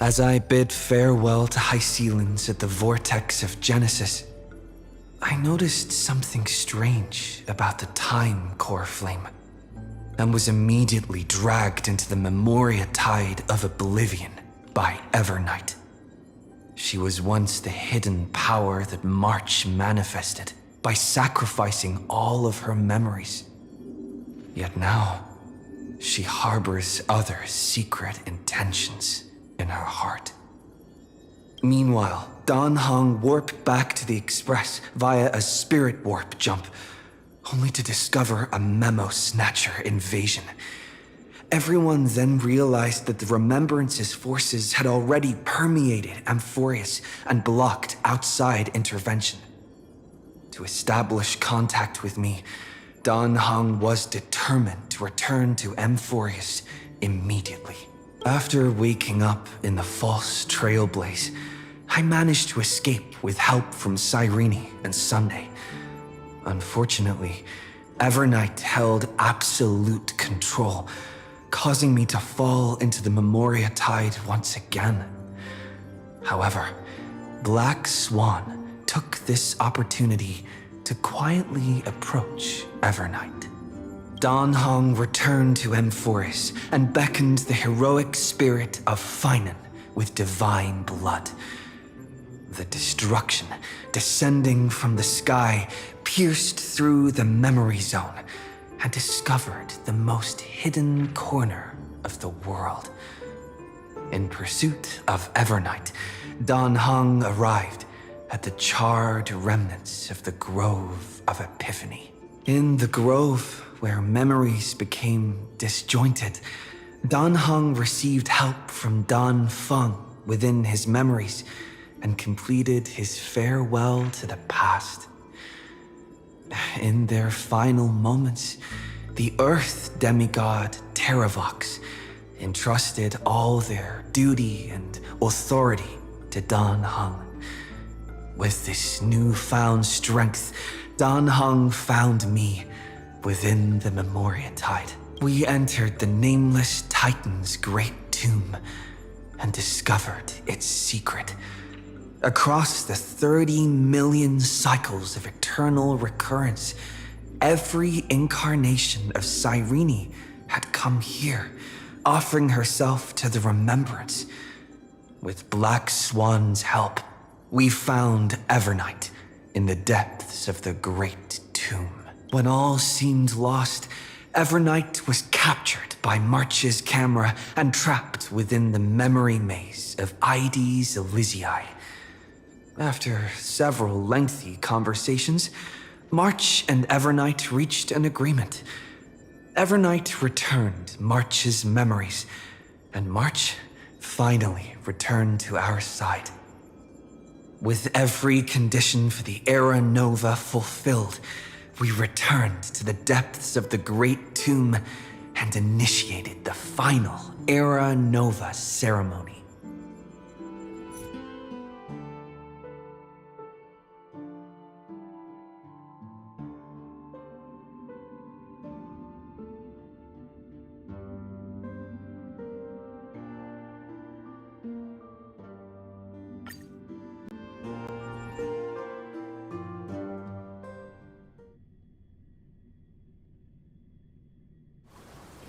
As I bid farewell to Hycealans at the vortex of Genesis, I noticed something strange about the time core flame, and was immediately dragged into the Memoria tide of oblivion by Evernight. She was once the hidden power that March manifested by sacrificing all of her memories. Yet now, she harbors other secret intentions in her heart. Meanwhile, Dan Heng warped back to the Express via a spirit warp jump, only to discover a memo snatcher invasion. Everyone then realized that the Remembrance's forces had already permeated Amphorius and blocked outside intervention. To establish contact with me, Dan Heng was determined to return to Amphorius immediately. After waking up in the false trailblaze, I managed to escape with help from Cyrene and Sunday. Unfortunately, Evernight held absolute control, causing me to fall into the Memoria tide once again. However, Black Swan took this opportunity to quietly approach Evernight. Dan Heng returned to Amphorius and beckoned the heroic spirit of Finan with divine blood. The destruction descending from the sky pierced through the memory zone and discovered the most hidden corner of the world. In pursuit of Evernight, Dan Heng arrived at the charred remnants of the Grove of Epiphany. In the grove, where memories became disjointed, Dan Heng received help from Dan Feng within his memories and completed his farewell to the past. In their final moments, the Earth demigod Terravox entrusted all their duty and authority to Dan Heng. With this newfound strength, Dan Heng found me within the Memoria tide. We entered the Nameless Titan's great tomb and discovered its secret. Across the 30 million cycles of eternal recurrence, every incarnation of Cyrene had come here, offering herself to the Remembrance. With Black Swan's help, we found Evernight in the depths of the great tomb. When all seemed lost, Evernight was captured by March's camera and trapped within the memory maze of Ides Elysiae. After several lengthy conversations, March and Evernight reached an agreement. Evernight returned March's memories, and March finally returned to our side. With every condition for the Era Nova fulfilled, we returned to the depths of the Great Tomb and initiated the final Era Nova ceremony.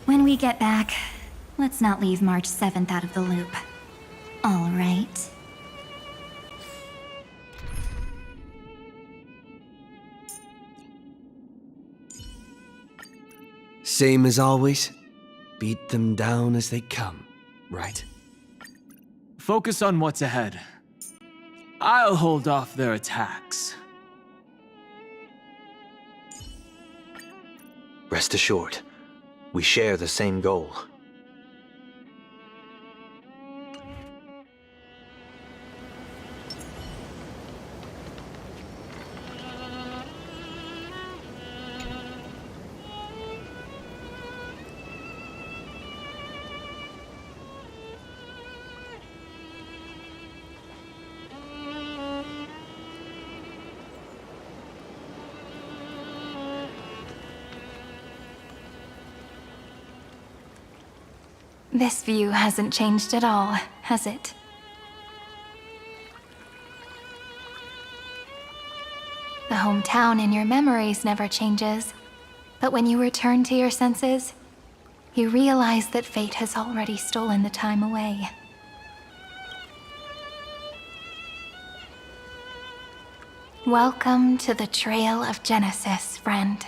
When we get back, let's not leave March 7th out of the loop. All right. Same as always, beat them down as they come, right? Focus on what's ahead. I'll hold off their attacks. Rest assured, we share the same goal. This view hasn't changed at all, has it? The hometown in your memories never changes. But when you return to your senses, you realize that fate has already stolen the time away. Welcome to the Trail of Genesis, friend.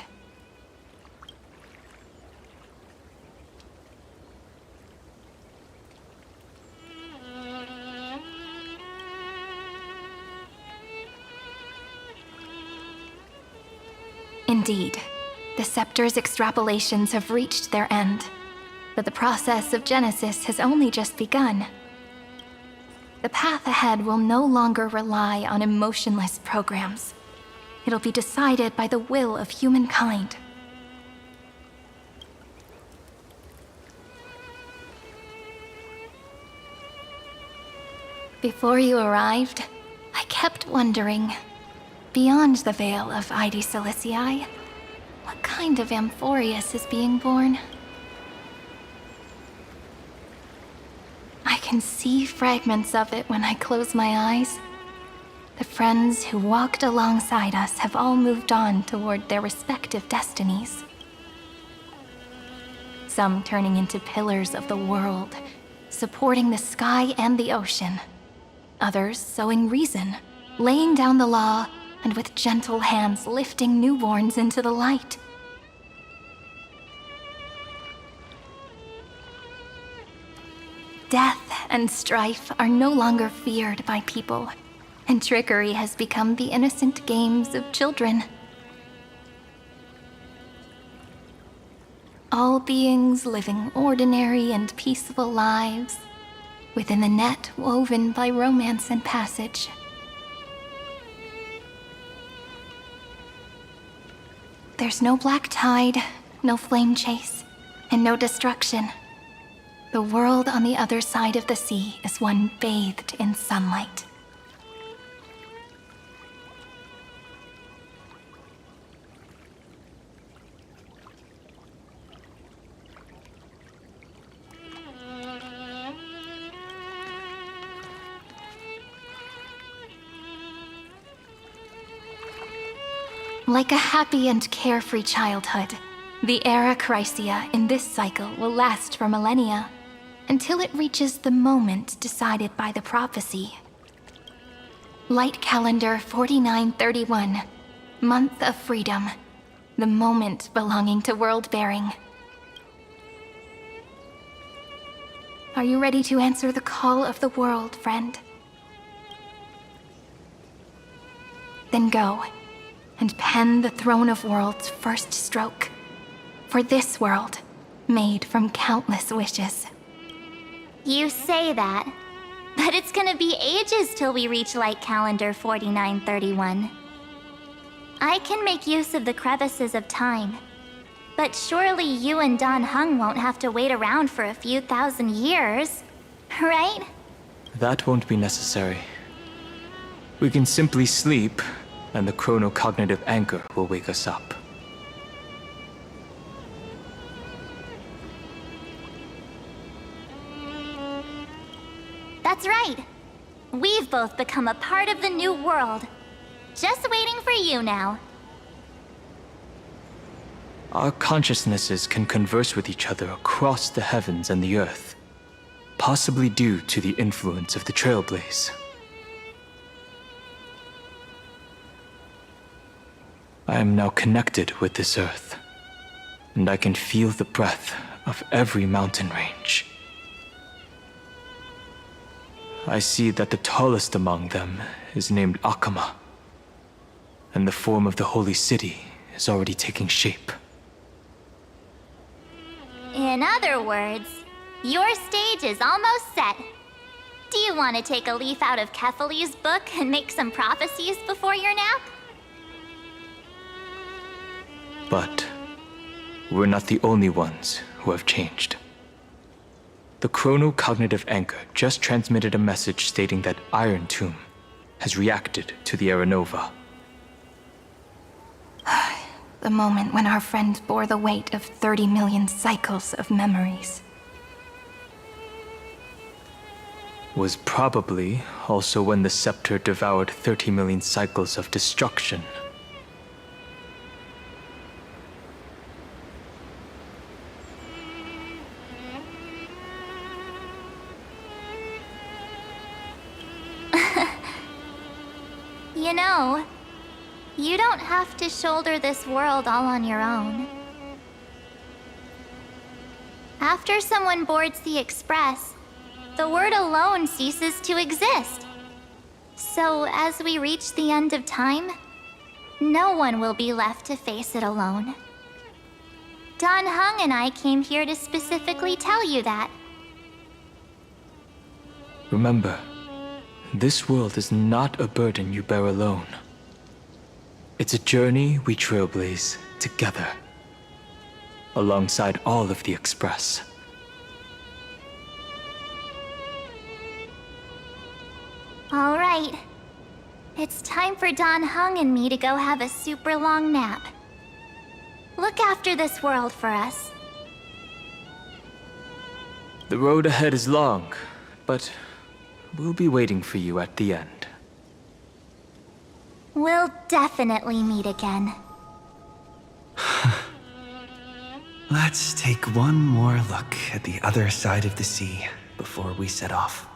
Indeed, the Scepter's extrapolations have reached their end, but the process of Genesis has only just begun. The path ahead will no longer rely on emotionless programs. It'll be decided by the will of humankind. Before you arrived, I kept wondering, beyond the veil of Ide Silicii, what kind of Amphorius is being born? I can see fragments of it when I close my eyes. The friends who walked alongside us have all moved on toward their respective destinies. Some turning into pillars of the world, supporting the sky and the ocean. Others sowing reason, laying down the law, and with gentle hands lifting newborns into the light. Death and strife are no longer feared by people, and trickery has become the innocent games of children. All beings living ordinary and peaceful lives, within the net woven by romance and passage. There's no black tide, no flame chase, and no destruction. The world on the other side of the sea is one bathed in sunlight. Like a happy and carefree childhood, the era Chrysia in this cycle will last for millennia, until it reaches the moment decided by the prophecy. Light calendar 4931, month of freedom, the moment belonging to world-bearing. Are you ready to answer the call of the world, friend? Then go, and pen the Throne of Worlds' first stroke, for this world, made from countless wishes. You say that, but it's gonna be ages till we reach Light Calendar 4931. I can make use of the crevices of time, but surely you and Dan Heng won't have to wait around for a few thousand years, right? That won't be necessary. We can simply sleep, and the chronocognitive anchor will wake us up. That's right. We've both become a part of the new world. Just waiting for you now. Our consciousnesses can converse with each other across the heavens and the earth, possibly due to the influence of the Trailblaze. I am now connected with this earth, and I can feel the breath of every mountain range. I see that the tallest among them is named Akama, and the form of the holy city is already taking shape. In other words, your stage is almost set. Do you want to take a leaf out of Kefali's book and make some prophecies before your nap? But we're not the only ones who have changed. The chronocognitive anchor just transmitted a message stating that Iron Tomb has reacted to the Era Nova. The moment when our friend bore the weight of 30 million cycles of memories. Was probably also when the scepter devoured 30 million cycles of destruction You know, you don't have to shoulder this world all on your own. After someone boards the Express, the word alone ceases to exist. So as we reach the end of time, no one will be left to face it alone. Dan Heng and I came here to specifically tell you that. Remember, this world is not a burden you bear alone. It's a journey we trailblaze together, alongside all of the Express. All right. It's time for Dan Heng and me to go have a super long nap. Look after this world for us. The road ahead is long, but we'll be waiting for you at the end. We'll definitely meet again. Let's take one more look at the other side of the sea before we set off.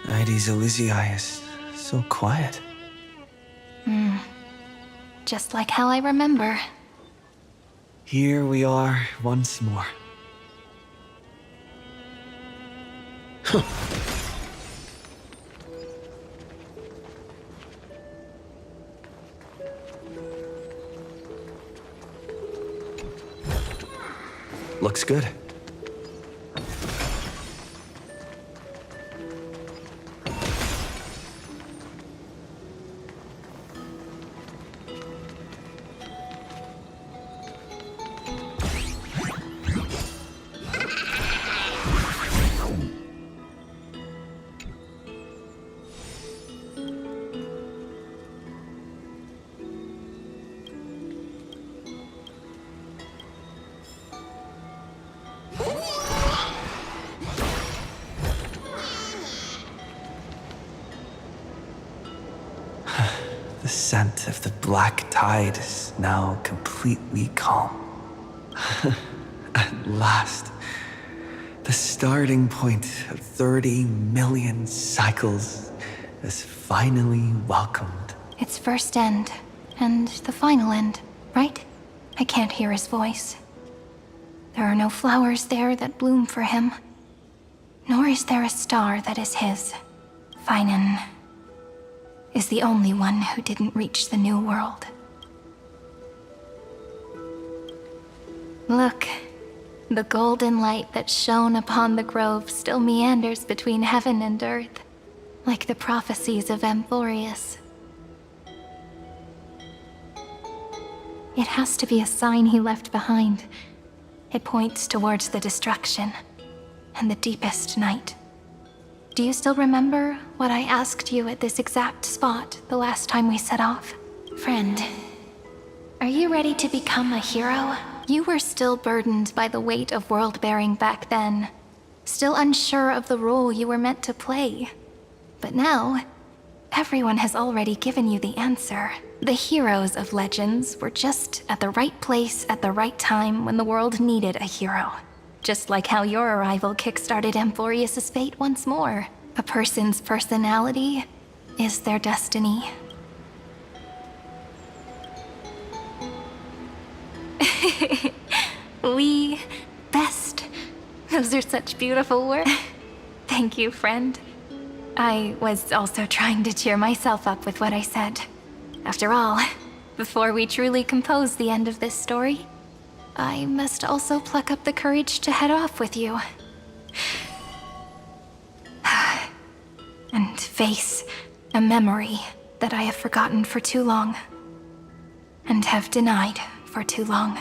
Ides Elysiae is so quiet. Just like how I remember. Here we are once more. Looks good. The scent of the black tide is now completely calm. At last, the starting point of 30 million cycles is finally welcomed. Its first end, and the final end, right? I can't hear his voice. There are no flowers there that bloom for him, nor is there a star that is his. Finan is the only one who didn't reach the new world. Look, the golden light that shone upon the grove still meanders between heaven and earth, like the prophecies of Amphorius. It has to be a sign he left behind. It points towards the destruction and the deepest night. Do you still remember what I asked you at this exact spot the last time we set off? Friend, are you ready to become a hero? You were still burdened by the weight of world-bearing back then, still unsure of the role you were meant to play. But now, everyone has already given you the answer. The heroes of legends were just at the right place at the right time when the world needed a hero. Just like how your arrival kickstarted Amphorius' fate once more. A person's personality is their destiny. We best. Those are such beautiful words. Thank you, friend. I was also trying to cheer myself up with what I said. After all, before we truly compose the end of this story, I must also pluck up the courage to head off with you. And face a memory that I have forgotten for too long. And have denied for too long.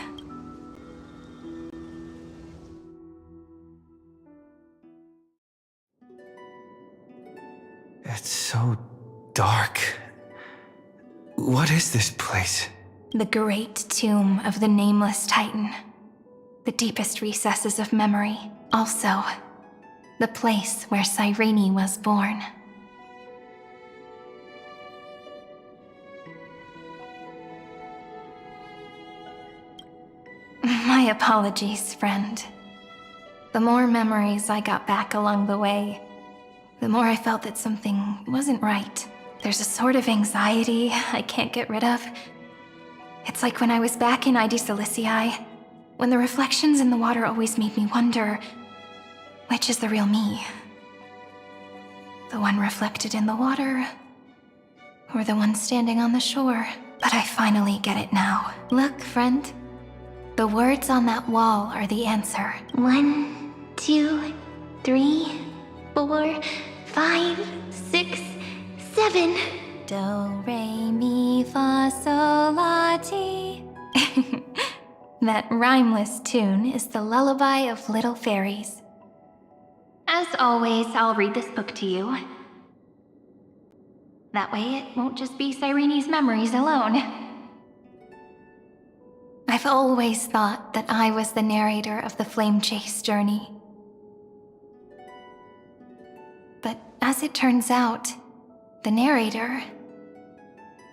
It's so dark. What is this place? The great tomb of the nameless Titan. The deepest recesses of memory. Also, the place where Cyrene was born. My apologies, friend. The more memories I got back along the way, the more I felt that something wasn't right. There's a sort of anxiety I can't get rid of. It's like when I was back in ID Silicii, when the reflections in the water always made me wonder, which is the real me? The one reflected in the water, or the one standing on the shore? But I finally get it now. Look, friend. The words on that wall are the answer. 1, 2, 3, 4, 5, 6, 7. Do, re, mi, fa, sol, la, ti. That rhymeless tune is the lullaby of little fairies. As always, I'll read this book to you. That way it won't just be Cyrene's memories alone. I've always thought that I was the narrator of the Flame Chase journey. But as it turns out, the narrator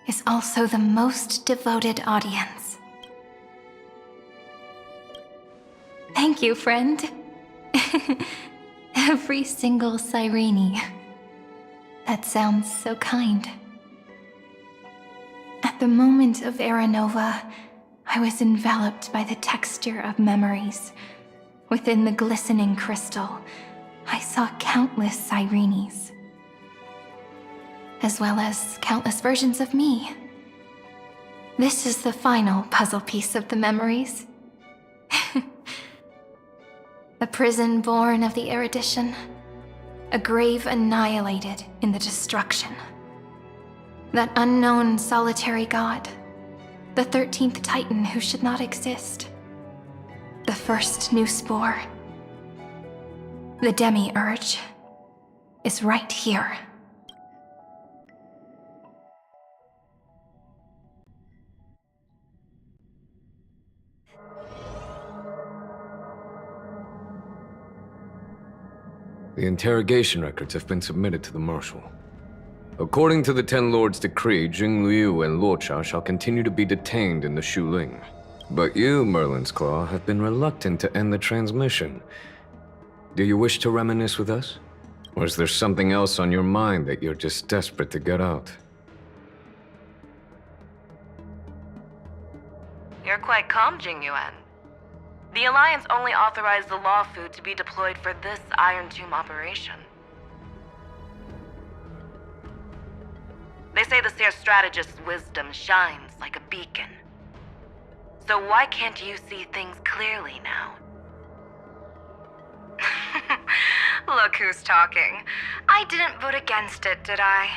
is also the most devoted audience. Thank you, friend. Every single Cyrene. That sounds so kind. At the moment of Era Nova, I was enveloped by the texture of memories. Within the glistening crystal, I saw countless Cyrenes, as well as countless versions of me. This is the final puzzle piece of the memories. A prison born of the erudition, a grave annihilated in the destruction. That unknown solitary god, the 13th Titan who should not exist. The first new spore. The demiurge is right here. The interrogation records have been submitted to the Marshal. According to the Ten Lords' decree, Jing Liu and Luocha shall continue to be detained in the Shuling. But you, Merlin's Claw, have been reluctant to end the transmission. Do you wish to reminisce with us? Or is there something else on your mind that you're just desperate to get out? You're quite calm, Jingyuan. The Alliance only authorized the Law Food to be deployed for this Iron Tomb operation. They say the Seer Strategist's wisdom shines like a beacon. So why can't you see things clearly now? Look who's talking. I didn't vote against it, did I?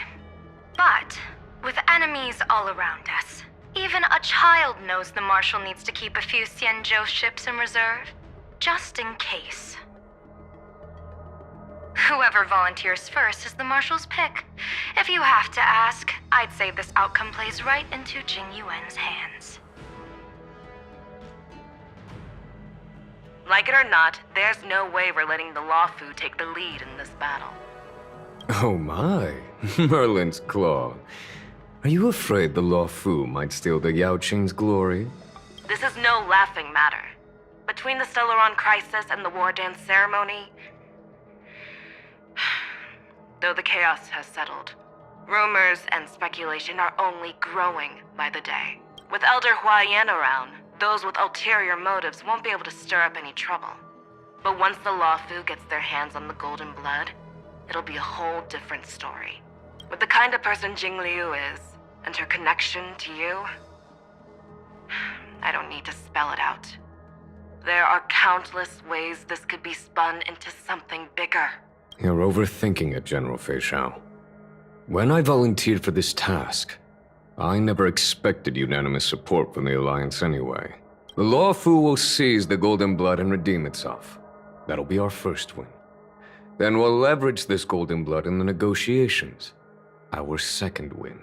But, with enemies all around us, even a child knows the Marshal needs to keep a few Xianzhou ships in reserve, just in case. Whoever volunteers first is the Marshal's pick. If you have to ask, I'd say this outcome plays right into Jing Yuan's hands. Like it or not, there's no way we're letting the Law Fu take the lead in this battle. Oh my, Merlin's Claw. Are you afraid the Law Fu might steal the Yao Qing's glory? This is no laughing matter. Between the Stellaron crisis and the War Dance ceremony, though the chaos has settled, rumors and speculation are only growing by the day. With Elder Huaiyan around, those with ulterior motives won't be able to stir up any trouble. But once the Law Fu gets their hands on the Golden Blood, it'll be a whole different story. With the kind of person Jing Liu is, and her connection to you, I don't need to spell it out. There are countless ways this could be spun into something bigger. You're overthinking it, General Fei Shao. When I volunteered for this task, I never expected unanimous support from the Alliance anyway. The Law Fu will seize the Golden Blood and redeem itself. That'll be our first win. Then we'll leverage this Golden Blood in the negotiations. Our second win.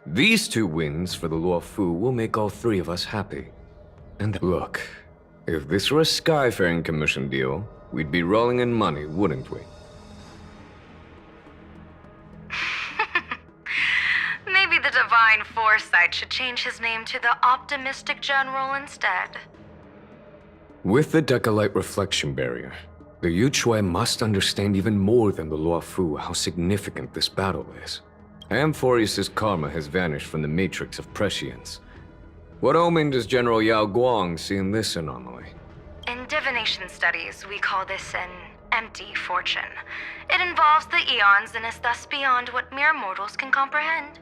These two wins for the Law Fu will make all three of us happy. And look, if this were a Skyfaring Commission deal, we'd be rolling in money, wouldn't we? Maybe the Divine Foresight should change his name to the Optimistic General instead. With the Decalite Reflection Barrier, The Yuchue must understand even more than the Luofu how significant this battle is. Amphorius' karma has vanished from the matrix of prescience. What omen does General Yao Guang see in this anomaly? In divination studies, we call this an empty fortune. It involves the eons and is thus beyond what mere mortals can comprehend.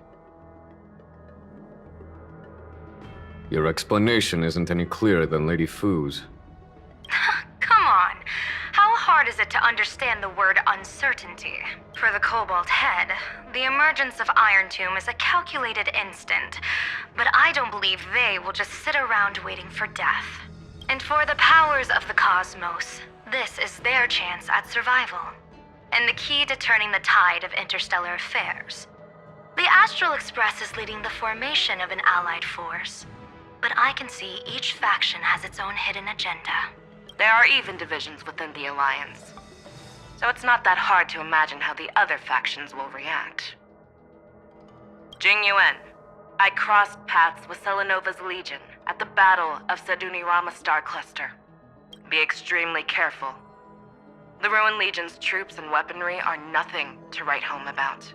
Your explanation isn't any clearer than Lady Fu's. Come on. How hard is it to understand the word uncertainty? For the Cobalt Head, the emergence of Iron Tomb is a calculated instant, but I don't believe they will just sit around waiting for death. And for the powers of the cosmos, this is their chance at survival, and the key to turning the tide of interstellar affairs. The Astral Express is leading the formation of an allied force, but I can see each faction has its own hidden agenda. There are even divisions within the Alliance, so it's not that hard to imagine how the other factions will react. Jing Yuan, I crossed paths with Selenova's Legion at the Battle of Sedunirama Star Cluster. Be extremely careful. The Ruined Legion's troops and weaponry are nothing to write home about.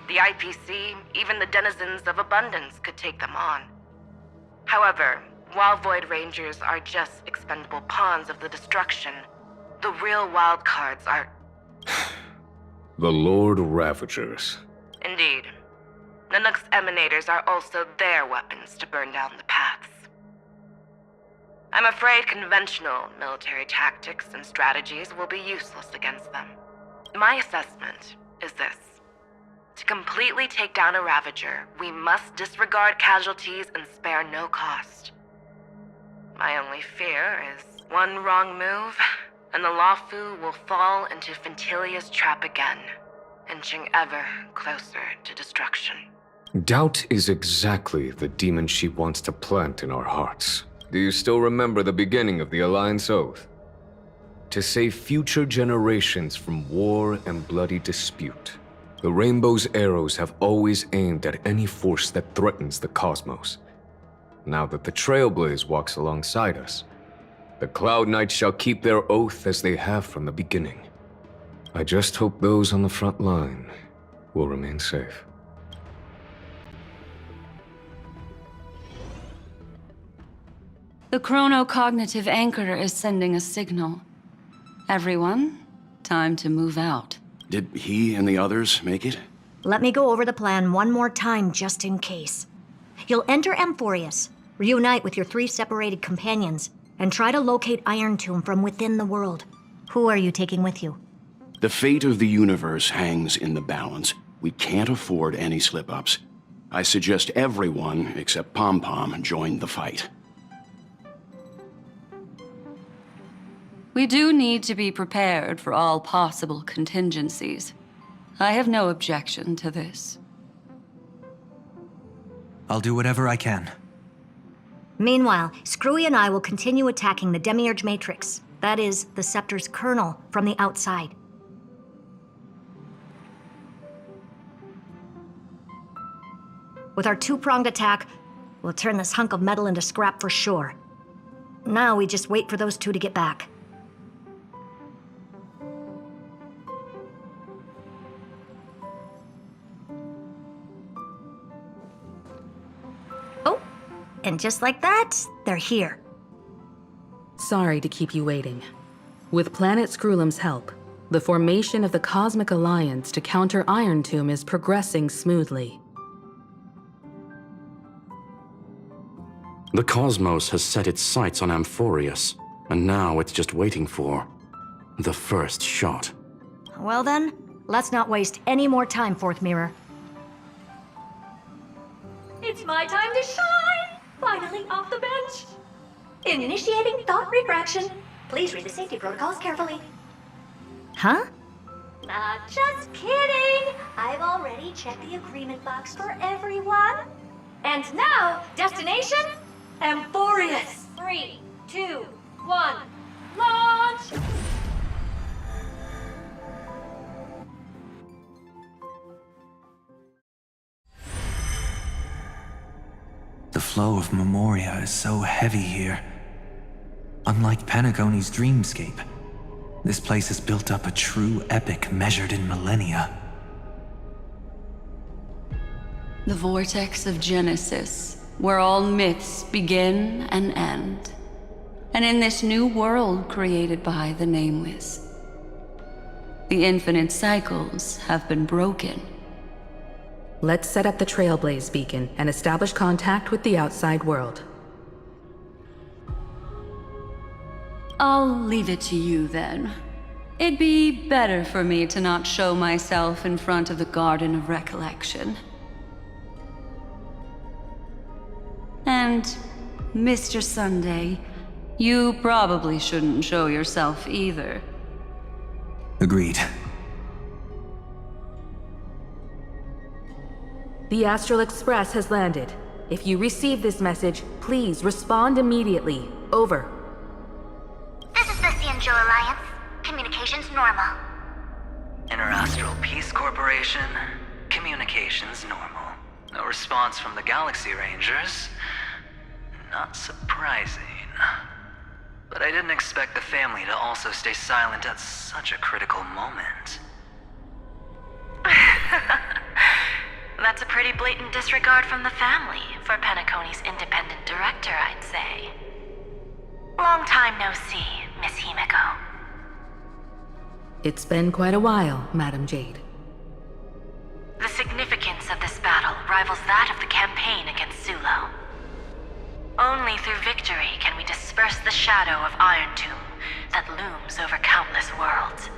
The IPC, even the denizens of Abundance, could take them on. However, while Void Rangers are just expendable pawns of the destruction, the real wildcards are... The Lord Ravagers. Indeed. Nanook's emanators are also their weapons to burn down the paths. I'm afraid conventional military tactics and strategies will be useless against them. My assessment is this. To completely take down a Ravager, we must disregard casualties and spare no cost. My only fear is one wrong move, and the Luofu will fall into Fintilia's trap again, inching ever closer to destruction. Doubt is exactly the demon she wants to plant in our hearts. Do you still remember the beginning of the Alliance Oath? To save future generations from war and bloody dispute. The Rainbow's arrows have always aimed at any force that threatens the cosmos. Now that the Trailblaze walks alongside us, the Cloud Knights shall keep their oath as they have from the beginning. I just hope those on the front line will remain safe. The chronocognitive anchor is sending a signal. Everyone, time to move out. Did he and the others make it? Let me go over the plan one more time just in case. You'll enter Amphorius, reunite with your 3 separated companions, and try to locate Iron Tomb from within the world. Who are you taking with you? The fate of the universe hangs in the balance. We can't afford any slip-ups. I suggest everyone, except Pom Pom, join the fight. We do need to be prepared for all possible contingencies. I have no objection to this. I'll do whatever I can. Meanwhile, Screwy and I will continue attacking the Demiurge Matrix. That is, the Scepter's kernel from the outside. With our 2-pronged attack, we'll turn this hunk of metal into scrap for sure. Now we just wait for those 2 to get back. Oh, and just like that, they're here. Sorry to keep you waiting. With Planet Screwlum's help, the formation of the Cosmic Alliance to counter Iron Tomb is progressing smoothly. The cosmos has set its sights on Amphorius, and now it's just waiting for the first shot. Well then, let's not waste any more time, Fourth Mirror. It's my time to shine! Finally off the bench! Initiating thought refraction. Please read the safety protocols carefully. Huh? Just kidding! I've already checked the agreement box for everyone. And now, destination? Amphorius! 3, 2, 1, launch! The flow of Memoria is so heavy here. Unlike Penacony's dreamscape, This place has built up a true epic measured in millennia. The vortex of Genesis, where all myths begin and end. And in this new world created by the Nameless, the infinite cycles have been broken. Let's set up the Trailblaze beacon and establish contact with the outside world. I'll leave it to you then. It'd be better for me to not show myself in front of the Garden of Recollection. And, Mr. Sunday, you probably shouldn't show yourself either. Agreed. The Astral Express has landed. If you receive this message, please respond immediately. Over. This is the Xianzhou Alliance. Communications normal. Interastral Peace Corporation. Communications normal. No response from the Galaxy Rangers. Not surprising. But I didn't expect the family to also stay silent at such a critical moment. That's a pretty blatant disregard from the family for Penacony's independent director, I'd say. Long time no see, Miss Himiko. It's been quite a while, Madam Jade. The significance of this battle rivals that of the campaign against Sulo. Only through victory can we disperse the shadow of Iron Tomb that looms over countless worlds.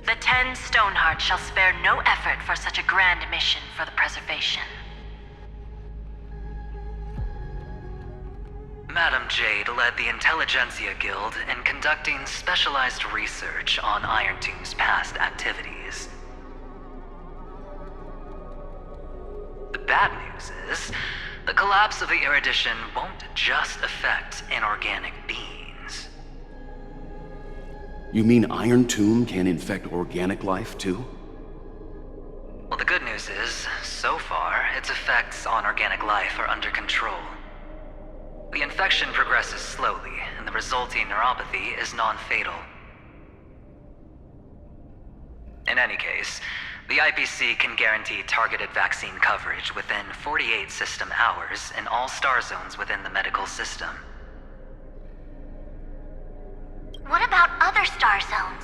The 10 Stonehearts shall spare no effort for such a grand mission for the preservation. Madam Jade led the Intelligentsia Guild in conducting specialized research on Iron Tomb's past activities. The bad news is, the collapse of the Erudition won't just affect inorganic beings. You mean Iron Tomb can infect organic life, too? Well, the good news is, so far, its effects on organic life are under control. The infection progresses slowly, and the resulting neuropathy is non-fatal. In any case, the IPC can guarantee targeted vaccine coverage within 48 system hours in all star zones within the medical system. What about other star zones?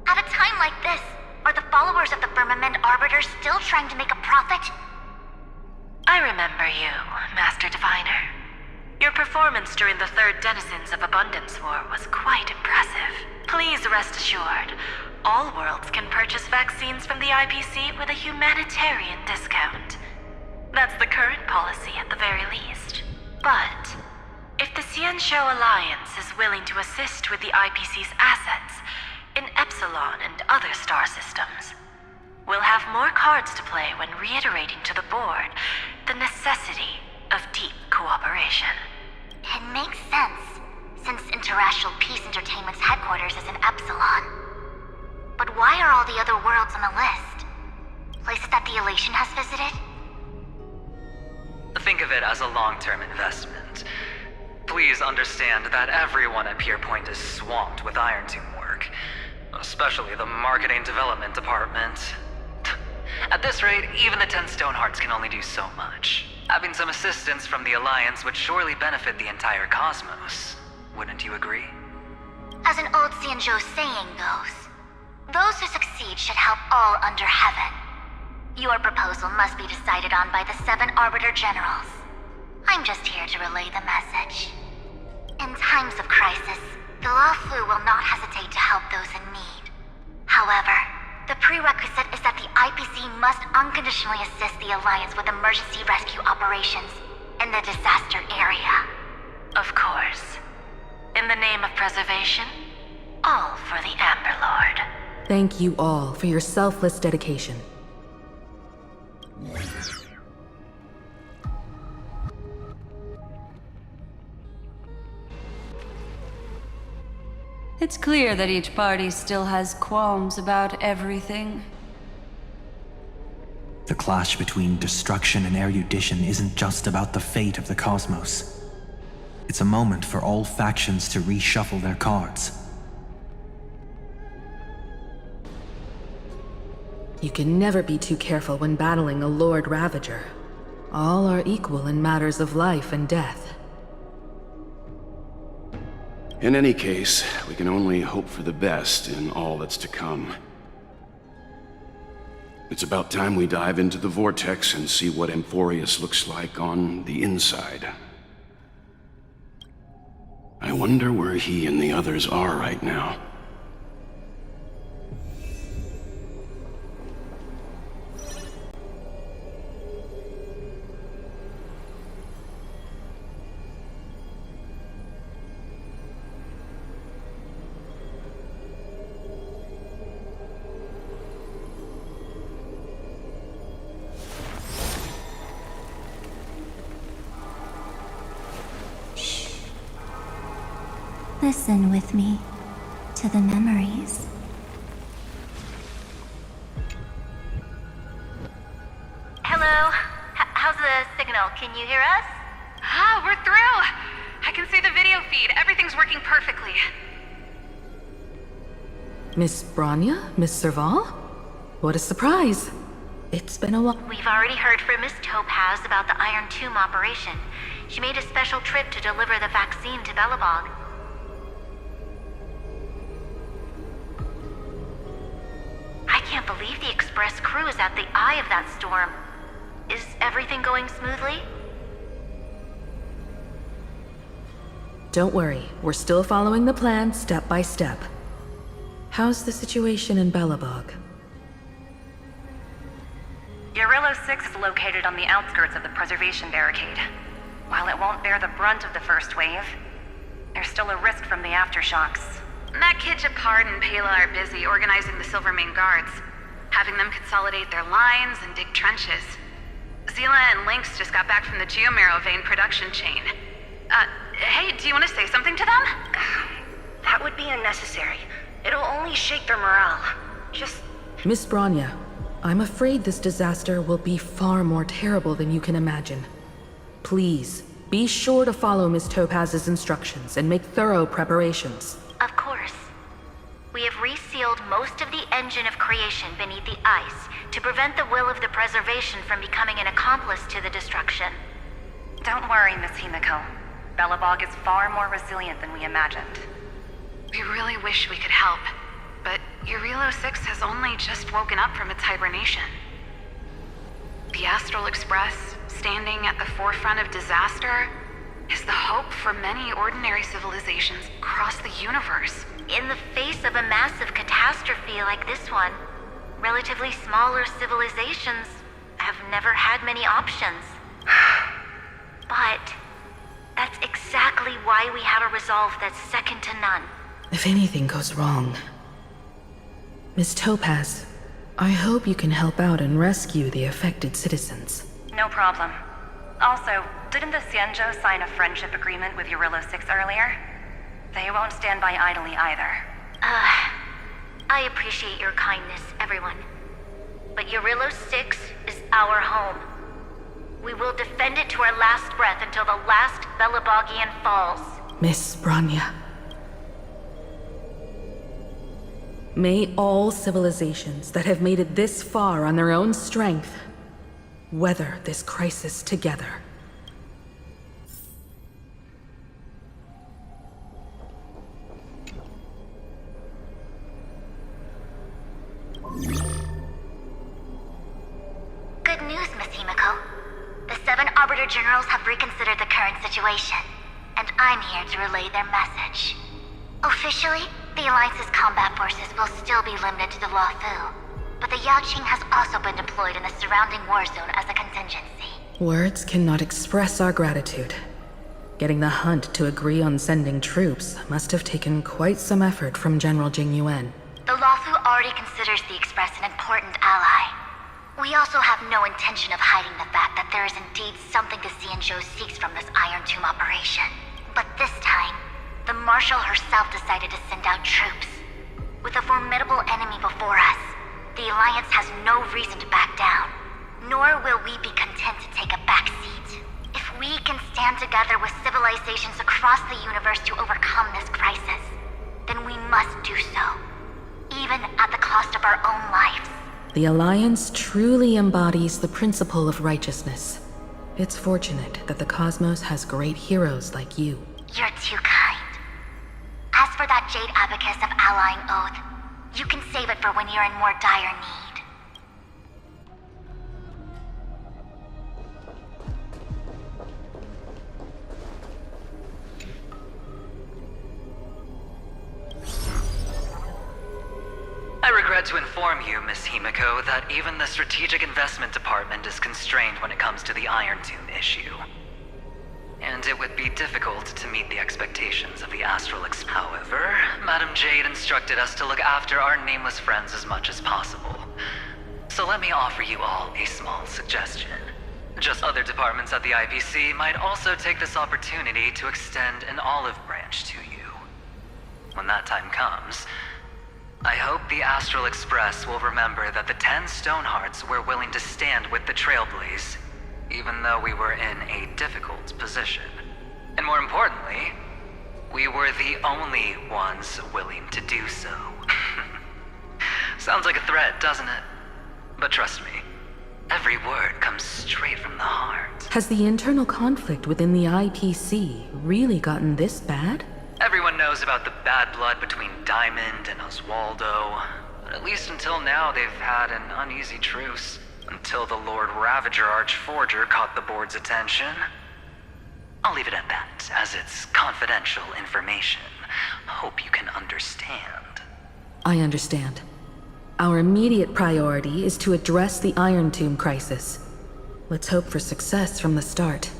At a time like this, are the followers of the Firmament Arbiters still trying to make a profit? I remember you, Master Diviner. Your performance during the Third Denizens of Abundance War was quite impressive. Please rest assured, all worlds can purchase vaccines from the IPC with a humanitarian discount. That's the current policy at the very least. But if the Xianzhou Alliance is willing to assist with the IPC's assets in Epsilon and other star systems, we'll have more cards to play when reiterating to the board the necessity of deep cooperation. It makes sense, since Interastral Peace Entertainment's headquarters is in Epsilon. But why are all the other worlds on the list? Places that the Elation has visited? Think of it as a long-term investment. Please understand that everyone at Pierpoint is swamped with Iron Tomb work, especially the marketing development department. At this rate, even the 10 Stonehearts can only do so much. Having some assistance from the Alliance would surely benefit the entire cosmos. Wouldn't you agree? As an old Xianzhou saying goes, those who succeed should help all under heaven. Your proposal must be decided on by the 7 Arbiter Generals. I'm just here to relay the message. In times of crisis, the Luofu will not hesitate to help those in need. However, the prerequisite is that the IPC must unconditionally assist the Alliance with emergency rescue operations in the disaster area. Of course. In the name of preservation, all for the Amber Lord. Thank you all for your selfless dedication. It's clear that each party still has qualms about everything. The clash between destruction and erudition isn't just about the fate of the cosmos. It's a moment for all factions to reshuffle their cards. You can never be too careful when battling a Lord Ravager. All are equal in matters of life and death. In any case, we can only hope for the best in all that's to come. It's about time we dive into the vortex and see what Amphorius looks like on the inside. I wonder where he and the others are right now. Listen with me to the memories. Hello? How's the signal? Can you hear us? Ah, we're through! I can see the video feed. Everything's working perfectly. Miss Bronya? Miss Serval? What a surprise. It's been a while. We've already heard from Miss Topaz about the Iron Tomb operation. She made a special trip to deliver the vaccine to Belobog. I can't believe the Express crew is at the eye of that storm. Is everything going smoothly? Don't worry, we're still following the plan step by step. How's the situation in Belobog? Urillo 6 is located on the outskirts of the preservation barricade. While it won't bear the brunt of the first wave, there's still a risk from the aftershocks. Matt, Kid, Japard, and Pela are busy organizing the Silvermane Guards, having them consolidate their lines and dig trenches. Zila and Lynx just got back from the Geomarrow vein production chain. Hey, do you want to say something to them? That would be unnecessary. It'll only shake their morale. Just... Miss Bronya, I'm afraid this disaster will be far more terrible than you can imagine. Please, be sure to follow Miss Topaz's instructions and make thorough preparations. Of course. We have resealed most of the engine of creation beneath the ice to prevent the will of the preservation from becoming an accomplice to the destruction. Don't worry, Miss Himiko. Belobog is far more resilient than we imagined. We really wish we could help, but Urillo 6 has only just woken up from its hibernation. The Astral Express, standing at the forefront of disaster, is the hope for many ordinary civilizations across the universe. In the face of a massive catastrophe like this one, relatively smaller civilizations have never had many options. But that's exactly why we have a resolve that's second to none. If anything goes wrong... Miss Topaz, I hope you can help out and rescue the affected citizens. No problem. Also, didn't the Xianzhou sign a friendship agreement with Urillo 6 earlier? They won't stand by idly either. I appreciate your kindness, everyone. But Urillo 6 is our home. We will defend it to our last breath until the last Belobogian falls. Miss Bronya. May all civilizations that have made it this far on their own strength weather this crisis together. Good news, Miss Himiko. The 7 Arbiter Generals have reconsidered the current situation, and I'm here to relay their message. Officially, the Alliance's combat forces will still be limited to the Luofu, but the Yaoqing has also been deployed in the surrounding war zone as a contingency. Words cannot express our gratitude. Getting the Hunt to agree on sending troops must have taken quite some effort from General Jing Yuan. The Luofu already considers the Express an important ally. We also have no intention of hiding the fact that there is indeed something the Xianzhou seeks from this Iron Tomb operation. But this time, the Marshal herself decided to send out troops. With a formidable enemy before us, the Alliance has no reason to back down. Nor will we be content to take a back seat. If we can stand together with civilizations across the universe to overcome this crisis, then we must do so, even at the cost of our own lives. The Alliance truly embodies the principle of righteousness. It's fortunate that the cosmos has great heroes like you. You're too kind. As for that Jade Abacus of Allying Oath, you can save it for when you're in more dire need. I regret to inform you, Miss Himiko, that even the Strategic Investment Department is constrained when it comes to the Iron Tomb issue. And it would be difficult to meet the expectations of the Astral However, Madam Jade instructed us to look after our nameless friends as much as possible. So let me offer you all a small suggestion. Just other departments at the IPC might also take this opportunity to extend an olive branch to you. When that time comes, I hope the Astral Express will remember that the 10 Stonehearts were willing to stand with the Trailblaze, even though we were in a difficult position. And more importantly, we were the only ones willing to do so. Sounds like a threat, doesn't it? But trust me, every word comes straight from the heart. Has the internal conflict within the IPC really gotten this bad? Everyone knows about the bad blood between Diamond and Oswaldo, but at least until now they've had an uneasy truce, until the Lord Ravager Archforger caught the board's attention. I'll leave it at that, as it's confidential information. Hope you can understand. I understand. Our immediate priority is to address the Iron Tomb crisis. Let's hope for success from the start.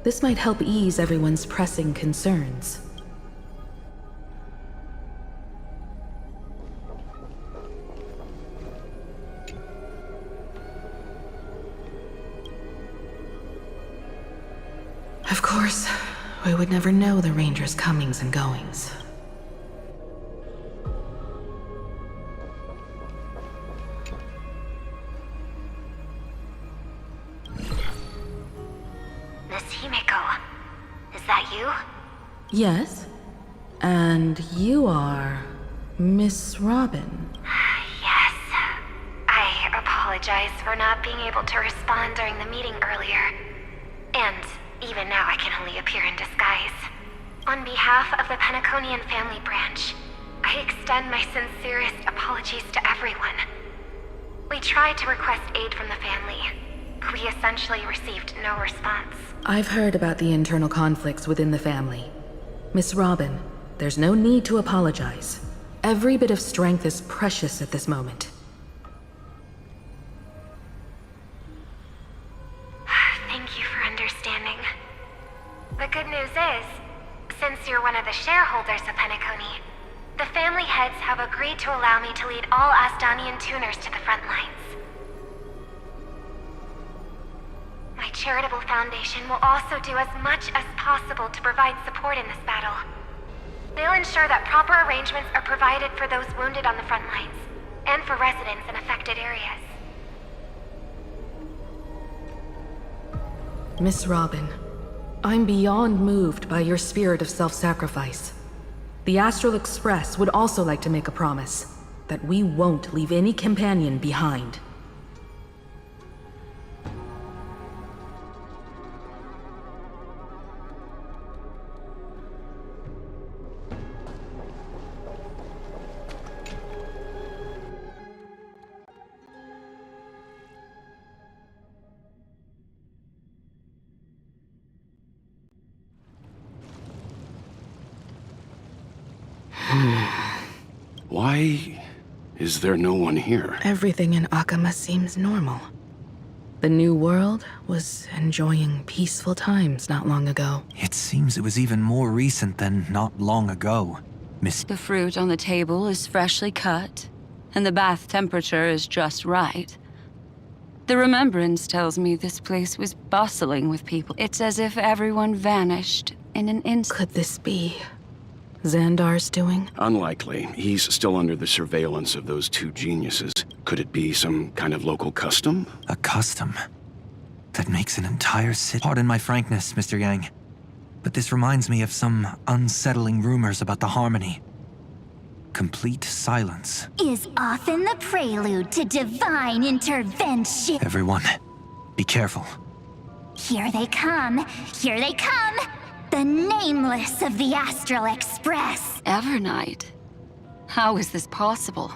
This might help ease everyone's pressing concerns. Of course, we would never know the Ranger's comings and goings. Miss Himiko, is that you? Yes? And you are Miss Robin. Yes. I apologize for not being able to respond during the meeting earlier. And even now I can only appear in disguise. On behalf of the Penaconian family branch, I extend my sincerest apologies to everyone. We tried to request aid from the family, but we essentially received no response. I've heard about the internal conflicts within the family. Miss Robin, there's no need to apologize. Every bit of strength is precious at this moment. Thank you for understanding. The good news is, since you're one of the shareholders of Penacony, the family heads have agreed to allow me to lead all Astonian tuners to the front lines. My charitable foundation will also do as much as possible to provide support in this battle. They'll ensure that proper arrangements are provided for those wounded on the front lines, and for residents in affected areas. Miss Robin, I'm beyond moved by your spirit of self-sacrifice. The Astral Express would also like to make a promise that we won't leave any companion behind. Why is there no one here? Everything in Akama seems normal. The New World was enjoying peaceful times not long ago. It seems it was even more recent than not long ago. The fruit on the table is freshly cut, and the bath temperature is just right. The remembrance tells me this place was bustling with people. It's as if everyone vanished in an instant. Could this be Xandar's doing? Unlikely. He's still under the surveillance of those two geniuses. Could it be some kind of local custom? A custom? That makes an entire city. Pardon my frankness, Mr. Yang, but this reminds me of some unsettling rumors about the Harmony. Complete silence. Is often the prelude to divine intervention. Everyone, be careful. Here they come. Here they come. The Nameless of the Astral Express. Evernight? How is this possible?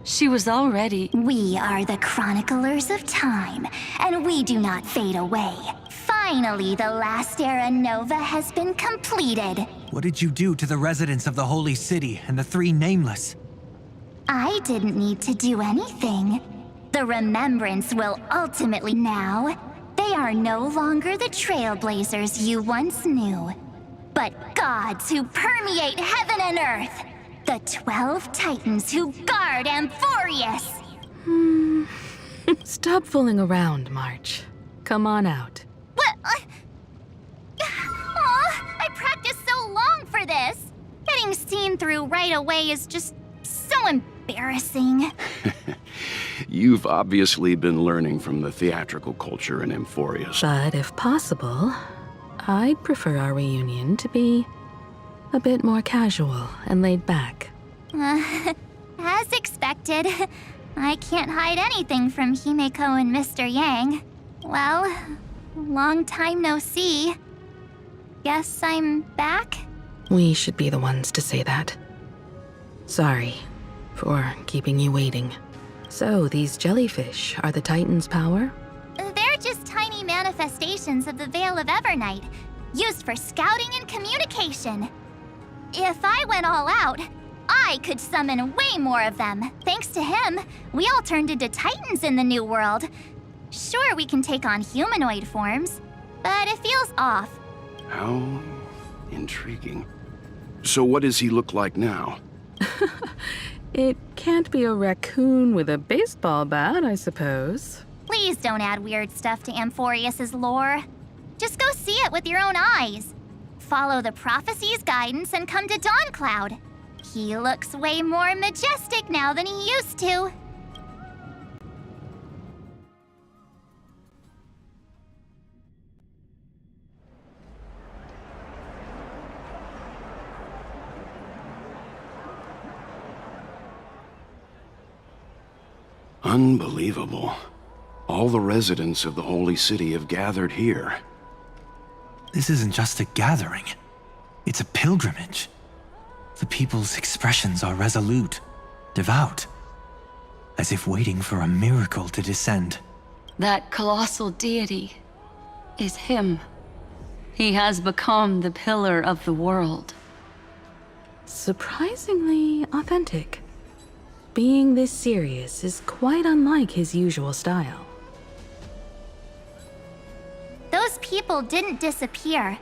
She was already... We are the Chroniclers of Time, and we do not fade away. Finally, the last era Nova has been completed. What did you do to the residents of the Holy City and the three Nameless? I didn't need to do anything. The Remembrance will ultimately now. They are no longer the trailblazers you once knew, but gods who permeate heaven and earth. The 12 Titans who guard Amphorius. Stop fooling around, March. Come on out. What? I practiced so long for this. Getting seen through right away is just so embarrassing. You've obviously been learning from the theatrical culture in Amphorius. But if possible, I'd prefer our reunion to be a bit more casual and laid back. As expected, I can't hide anything from Himeko and Mr. Yang. Well, long time no see. Guess I'm back? We should be the ones to say that. Sorry for keeping you waiting. So, these jellyfish are the Titan's power? They're just tiny manifestations of the Veil of Evernight, used for scouting and communication. If I went all out, I could summon way more of them. Thanks to him, we all turned into Titans in the New World. Sure, we can take on humanoid forms, but it feels off. How intriguing. So what does he look like now? It can't be a raccoon with a baseball bat, I suppose. Please don't add weird stuff to Amphorius's lore. Just go see it with your own eyes. Follow the prophecy's guidance and come to Dawncloud. He looks way more majestic now than he used to. Unbelievable. All the residents of the Holy City have gathered here. This isn't just a gathering. It's a pilgrimage. The people's expressions are resolute, devout, as if waiting for a miracle to descend. That colossal deity is him. He has become the pillar of the world. Surprisingly authentic. Being this serious is quite unlike his usual style. Those people didn't disappear.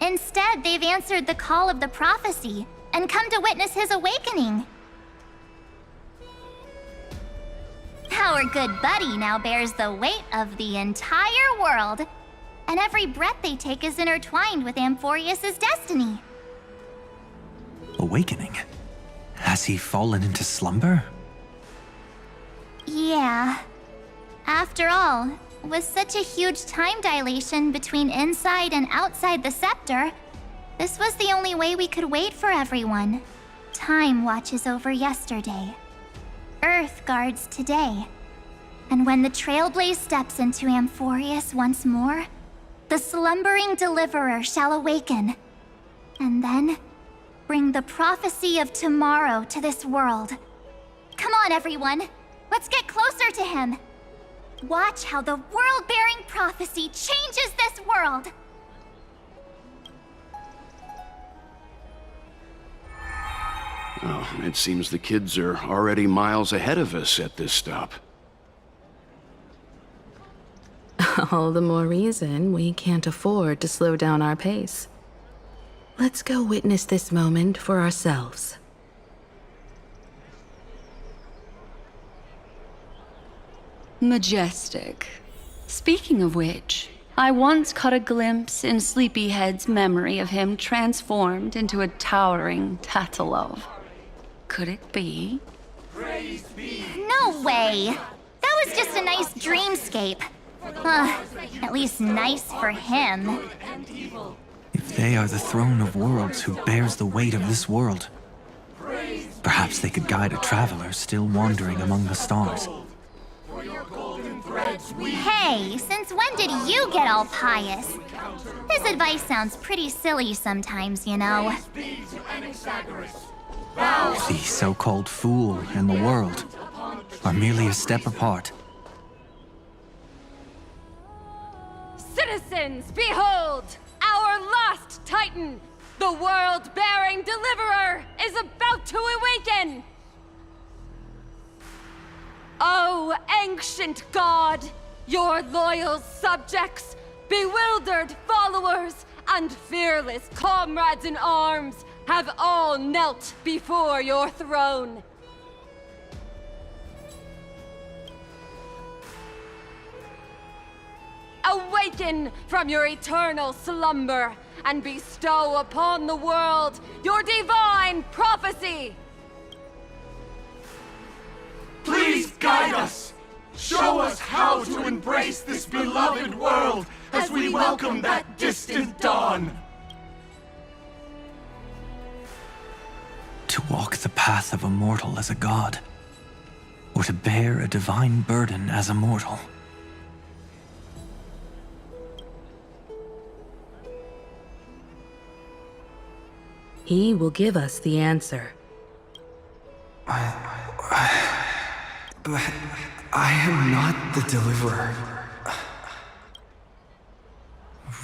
Instead, they've answered the call of the prophecy and come to witness his awakening. Our good buddy now bears the weight of the entire world, and every breath they take is intertwined with Amphorius's destiny. Awakening? Has he fallen into slumber? Yeah. After all, with such a huge time dilation between inside and outside the scepter, this was the only way we could wait for everyone. Time watches over yesterday. Earth guards today. And when the Trailblaze steps into Amphorius once more, the slumbering deliverer shall awaken. And then, bring the prophecy of tomorrow to this world. Come on, everyone. Let's get closer to him. Watch how the world-bearing prophecy changes this world. Oh, it seems the kids are already miles ahead of us at this stop. All the more reason we can't afford to slow down our pace. Let's go witness this moment for ourselves. Majestic. Speaking of which, I once caught a glimpse in Sleepyhead's memory of him transformed into a towering Tatalov. Could it be? No way! That was just a nice dreamscape. At least nice for him. If they are the throne of worlds who bears the weight of this world, perhaps they could guide a traveler still wandering among the stars. Hey, since when did you get all pious? This advice sounds pretty silly sometimes, you know. The so-called fool and the world are merely a step apart. Citizens, behold! Our last Titan, the world-bearing deliverer, is about to awaken! Oh, ancient god! Your loyal subjects, bewildered followers, and fearless comrades in arms have all knelt before your throne. Awaken from your eternal slumber and bestow upon the world your divine prophecy! Please guide us! Show us how to embrace this beloved world as we welcome that distant dawn! To walk the path of a mortal as a god, or to bear a divine burden as a mortal. He will give us the answer. But I am not the deliverer.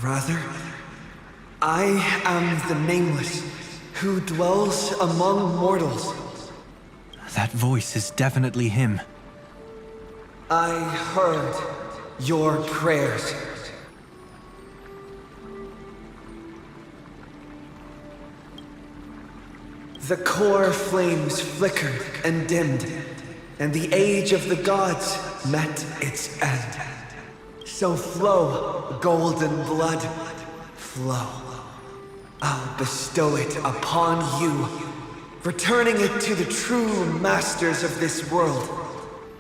Rather, I am the Nameless, who dwells among mortals. That voice is definitely him. I heard your prayers. The core flames flickered and dimmed, and the age of the gods met its end. So flow, golden blood, flow. I'll bestow it upon you, returning it to the true masters of this world.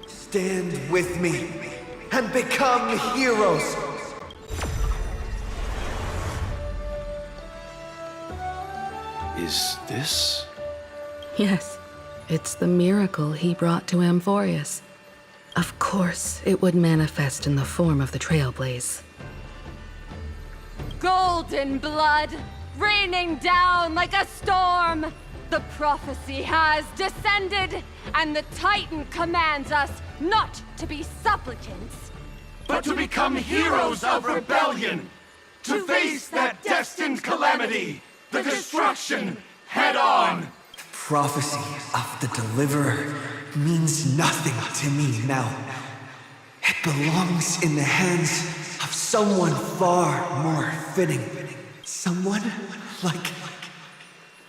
Stand with me and become heroes. Is this? Yes, it's the miracle he brought to Amphorius. Of course, it would manifest in the form of the Trailblaze. Golden blood, raining down like a storm! The prophecy has descended, and the Titan commands us not to be supplicants, but to become heroes of rebellion! To face that destined calamity! The destruction head on! The prophecy of the Deliverer means nothing to me now. It belongs in the hands of someone far more fitting. Someone like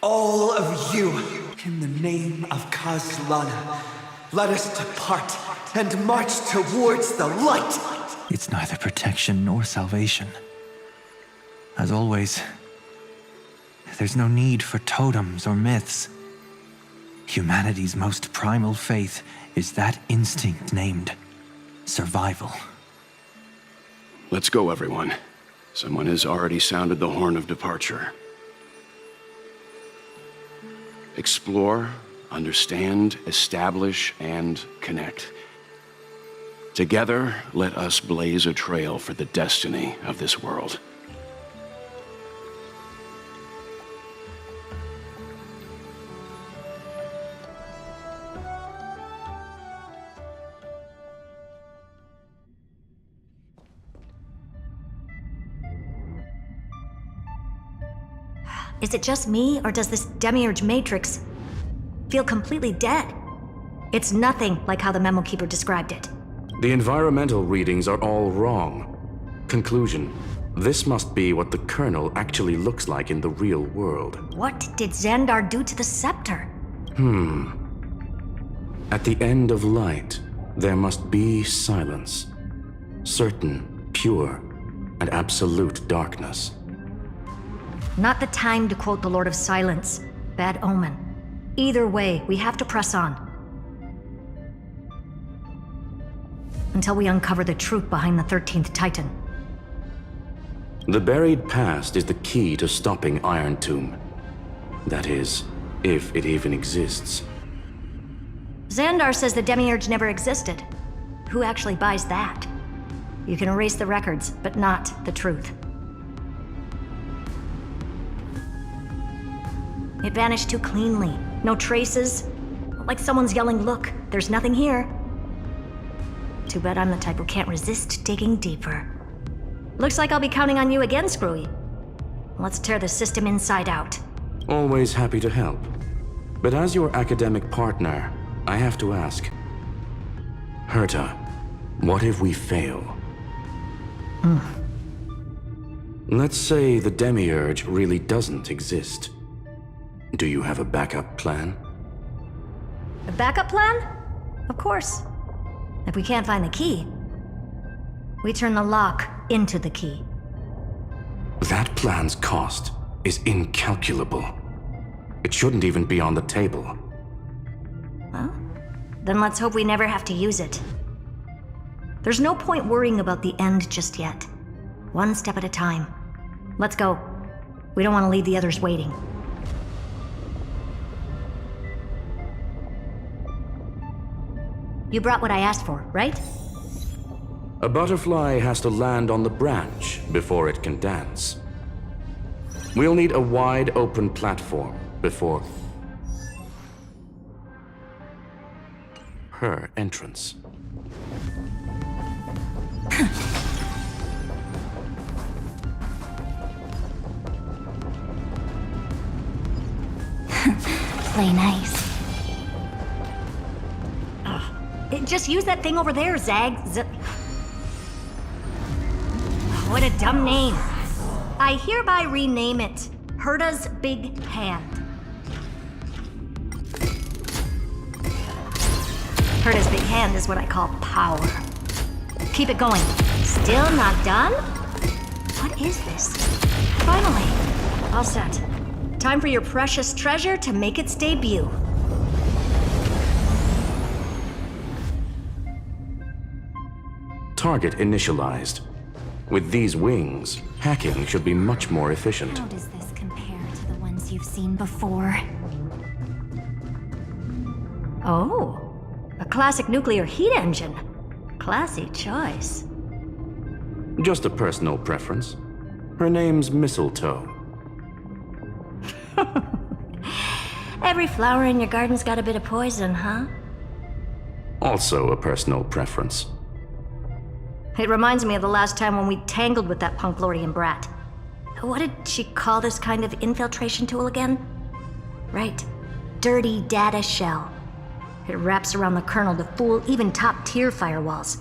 all of you. In the name of Kazlana, let us depart and march towards the light. It's neither protection nor salvation. As always, there's no need for totems or myths. Humanity's most primal faith is that instinct named survival. Let's go, everyone. Someone has already sounded the horn of departure. Explore, understand, establish, and connect. Together, let us blaze a trail for the destiny of this world. Is it just me, or does this demiurge matrix feel completely dead? It's nothing like how the memo keeper described it. The environmental readings are all wrong. Conclusion: this must be what the kernel actually looks like in the real world. What did Xandar do to the scepter? At the end of light, there must be silence. Certain, pure, and absolute darkness. Not the time to quote the Lord of Silence. Bad omen. Either way, we have to press on. until we uncover the truth behind the 13th Titan. The buried past is the key to stopping Iron Tomb. That is, if it even exists. Xandar says the Demiurge never existed. Who actually buys that? You can erase the records, but not the truth. It vanished too cleanly. No traces. Like someone's yelling, "Look, there's nothing here." Too bad I'm the type who can't resist digging deeper. Looks like I'll be counting on you again, Screwy. Let's tear the system inside out. Always happy to help. But as your academic partner, I have to ask. Herta, what if we fail? Let's say the Demiurge really doesn't exist. Do you have a backup plan? A backup plan? Of course. If we can't find the key, we turn the lock into the key. That plan's cost is incalculable. It shouldn't even be on the table. Well, then let's hope we never have to use it. There's no point worrying about the end just yet. One step at a time. Let's go. We don't want to leave the others waiting. You brought what I asked for, right? A butterfly has to land on the branch before it can dance. We'll need a wide open platform before her entrance. Play nice. Just use that thing over there, Zag. What a dumb name. I hereby rename it Herta's Big Hand. Herta's Big Hand is what I call power. Keep it going. Still not done? What is this? Finally. All set. Time for your precious treasure to make its debut. Target initialized. With these wings, hacking should be much more efficient. How does this compare to the ones you've seen before? Oh, a classic nuclear heat engine. Classy choice. Just a personal preference. Her name's Mistletoe. Every flower in your garden's got a bit of poison, huh? Also a personal preference. It reminds me of the last time when we tangled with that Punklorian brat. What did she call this kind of infiltration tool again? Right. Dirty data shell. It wraps around the kernel to fool even top-tier firewalls.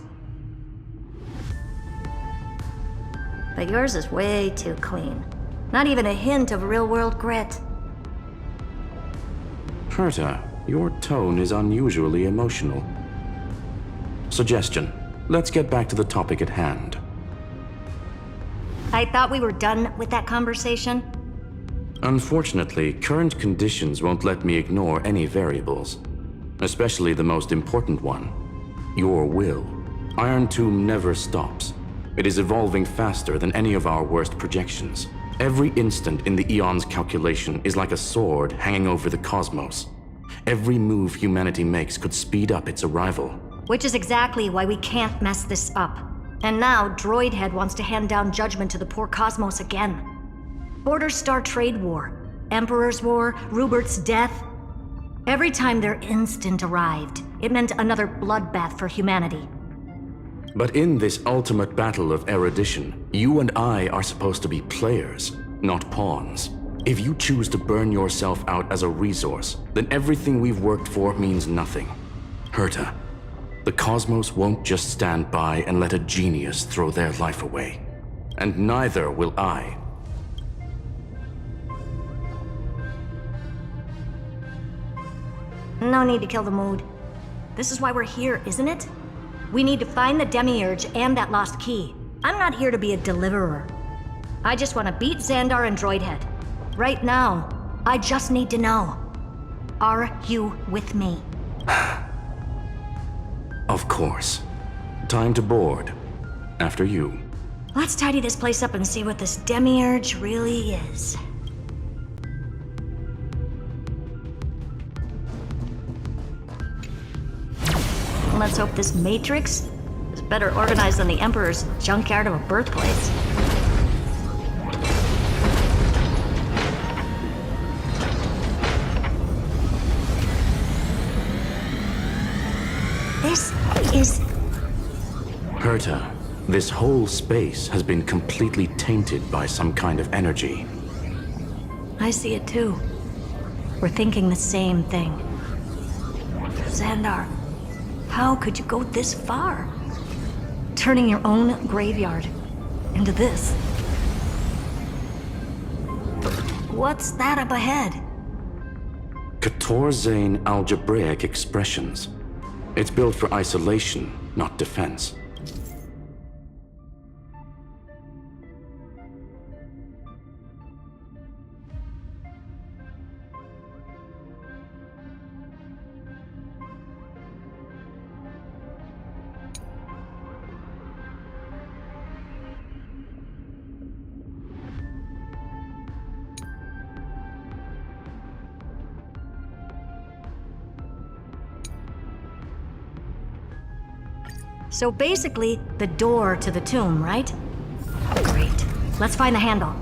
But yours is way too clean. Not even a hint of real-world grit. Herta, your tone is unusually emotional. Suggestion. Let's get back to the topic at hand. I thought we were done with that conversation. Unfortunately, current conditions won't let me ignore any variables. Especially the most important one. Your will. Iron Tomb never stops. It is evolving faster than any of our worst projections. Every instant in the Eon's calculation is like a sword hanging over the cosmos. Every move humanity makes could speed up its arrival. Which is exactly why we can't mess this up. And now, Droidhead wants to hand down judgment to the poor cosmos again. Border Star Trade War, Emperor's War, Rubert's death. Every time their instant arrived, it meant another bloodbath for humanity. But in this ultimate battle of erudition, you and I are supposed to be players, not pawns. If you choose to burn yourself out as a resource, then everything we've worked for means nothing. Herta, the cosmos won't just stand by and let a genius throw their life away. And neither will I. No need to kill the mood. This is why we're here, isn't it? We need to find the Demiurge and that lost key. I'm not here to be a deliverer. I just want to beat Xandar and Droidhead. Right now, I just need to know. Are you with me? Of course. Time to board. After you. Let's tidy this place up and see what this demiurge really is. Let's hope this matrix is better organized than the Emperor's junkyard of a birthplace. This is... Herta, this whole space has been completely tainted by some kind of energy. I see it too. We're thinking the same thing. Xandar, how could you go this far? Turning your own graveyard into this. What's that up ahead? Katorzane algebraic expressions. It's built for isolation, not defense. So basically, the door to the tomb, right? Great. Let's find the handle.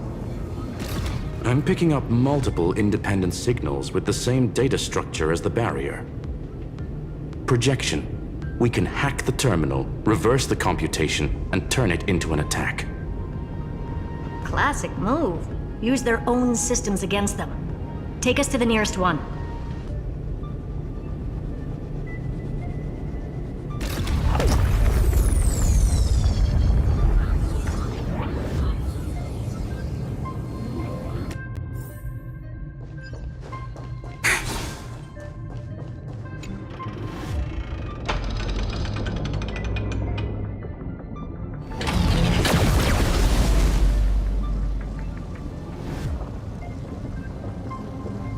I'm picking up multiple independent signals with the same data structure as the barrier. Projection. We can hack the terminal, reverse the computation, and turn it into an attack. Classic move. Use their own systems against them. Take us to the nearest one.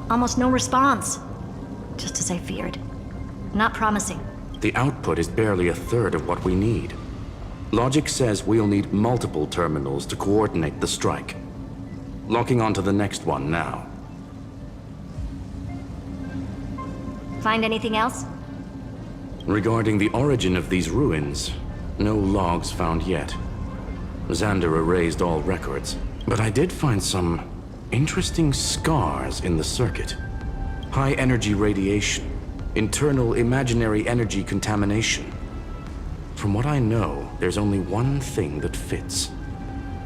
Almost no response. Just as I feared. Not promising. The output is barely a third of what we need. Logic says we'll need multiple terminals to coordinate the strike. Locking onto the next one now. Find anything else? Regarding the origin of these ruins, no logs found yet. Xander erased all records, but I did find some interesting scars in the circuit. High energy radiation, internal imaginary energy contamination. From what I know, there's only one thing that fits.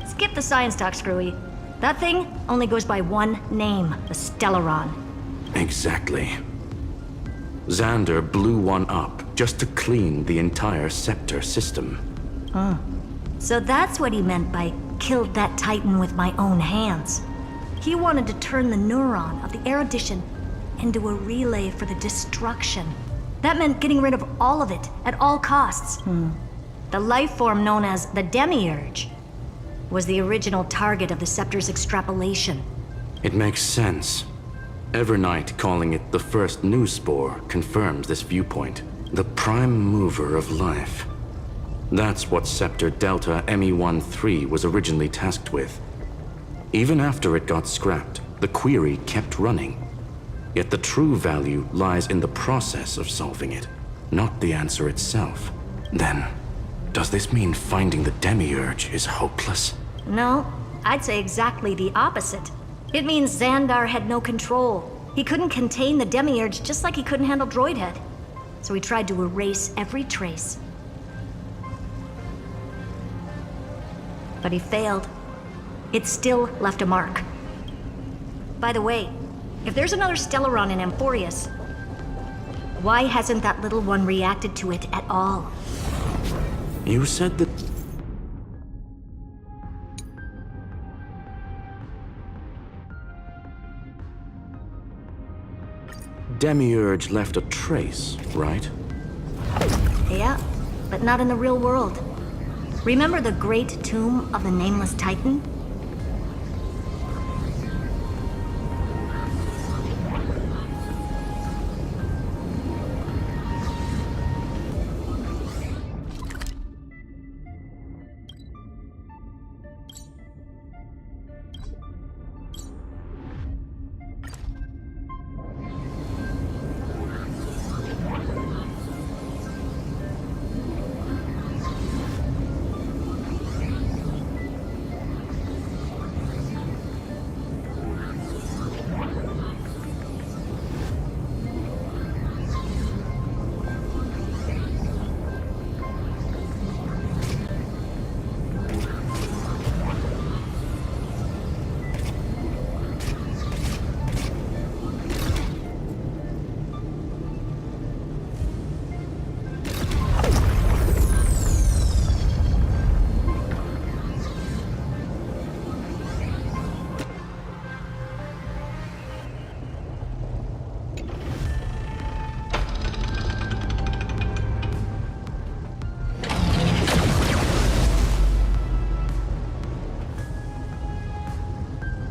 Skip the science talk, Screwy. That thing only goes by one name, the Stellaron. Exactly. Xander blew one up just to clean the entire scepter system. So that's what he meant by killed that Titan with my own hands. He wanted to turn the neuron of the erudition into a relay for the destruction. That meant getting rid of all of it at all costs. The life form known as the Demiurge was the original target of the Scepter's extrapolation. It makes sense. Evernight calling it the first new spore confirms this viewpoint. The prime mover of life. That's what Scepter Delta ME-13 was originally tasked with. Even after it got scrapped, the query kept running. Yet the true value lies in the process of solving it, not the answer itself. Then, does this mean finding the Demiurge is hopeless? No, I'd say exactly the opposite. It means Xandar had no control. He couldn't contain the Demiurge just like he couldn't handle Droidhead. So he tried to erase every trace. But he failed. It still left a mark. By the way, if there's another Stellaron in Amphorius, why hasn't that little one reacted to it at all? You said that... Demiurge left a trace, right? Yeah, but not in the real world. Remember the great tomb of the Nameless Titan?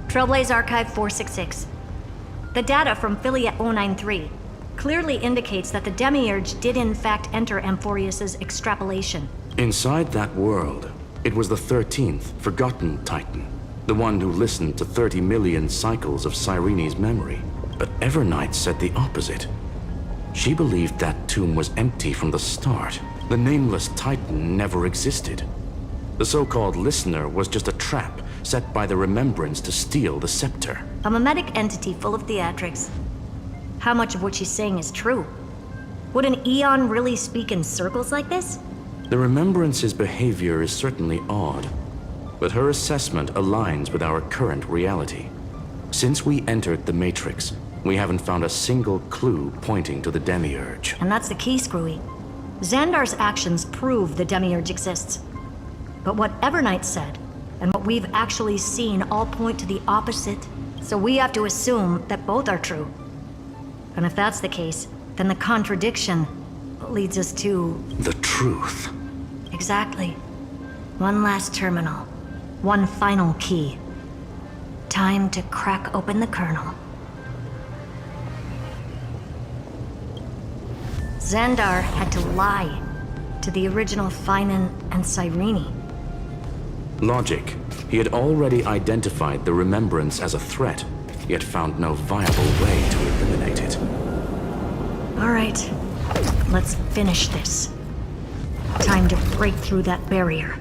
Trailblaze Archive 466. The data from Philia 093 clearly indicates that the Demiurge did in fact enter Amphorius's extrapolation. Inside that world, it was the 13th, forgotten Titan. The one who listened to 30 million cycles of Cyrene's memory. But Evernight said the opposite. She believed that tomb was empty from the start. The nameless Titan never existed. The so-called listener was just a trap set by the Remembrance to steal the scepter. A mimetic entity full of theatrics. How much of what she's saying is true? Would an Eon really speak in circles like this? The Remembrance's behavior is certainly odd, but her assessment aligns with our current reality. Since we entered the Matrix, we haven't found a single clue pointing to the Demiurge. And that's the key, Screwy. Xandar's actions prove the Demiurge exists. But what Evernight said, and what we've actually seen all point to the opposite. So we have to assume that both are true. And if that's the case, then the contradiction leads us to... the truth. Exactly. One last terminal. One final key. Time to crack open the kernel. Xandar had to lie to the original Finan and Cyrene. Logic. He had already identified the Remembrance as a threat, yet found no viable way to eliminate it. All right, let's finish this. Time to break through that barrier.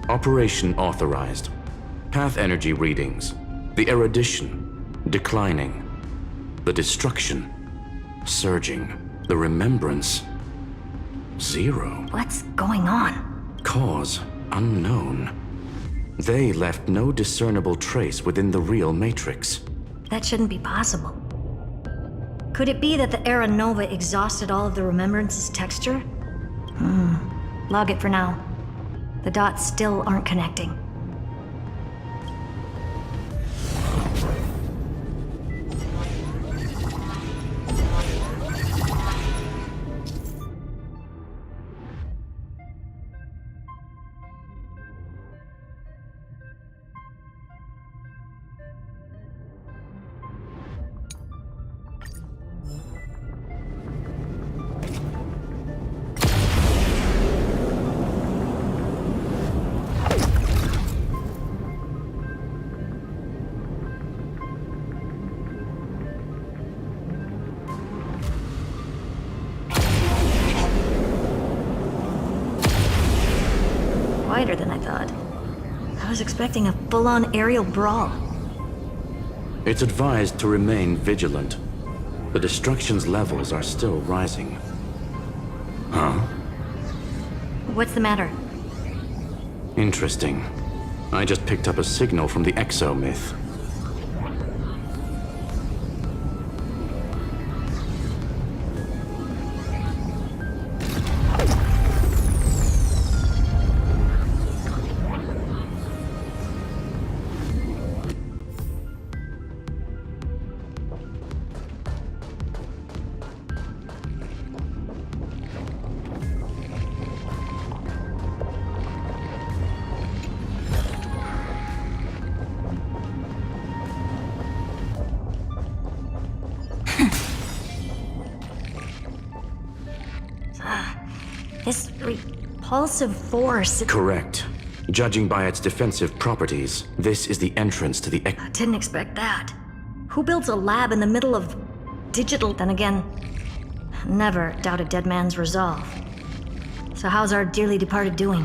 Operation authorized. Path energy readings. The erudition. Declining. The destruction. Surging. The remembrance. 0. What's going on? Cause unknown. They left no discernible trace within the real Matrix. That shouldn't be possible. Could it be that the Era Nova exhausted all of the Remembrance's texture? Log it for now. The dots still aren't connecting. Quieter than I thought. I was expecting a full-on aerial brawl. It's advised to remain vigilant. The destruction's levels are still rising. Huh? What's the matter? Interesting. I just picked up a signal from the Exo myth. repulsive force. Correct. Judging by its defensive properties, this is the entrance to the Didn't expect that. Who builds a lab in the middle of digital? Then again, never doubt a dead man's resolve. So how's our dearly departed doing?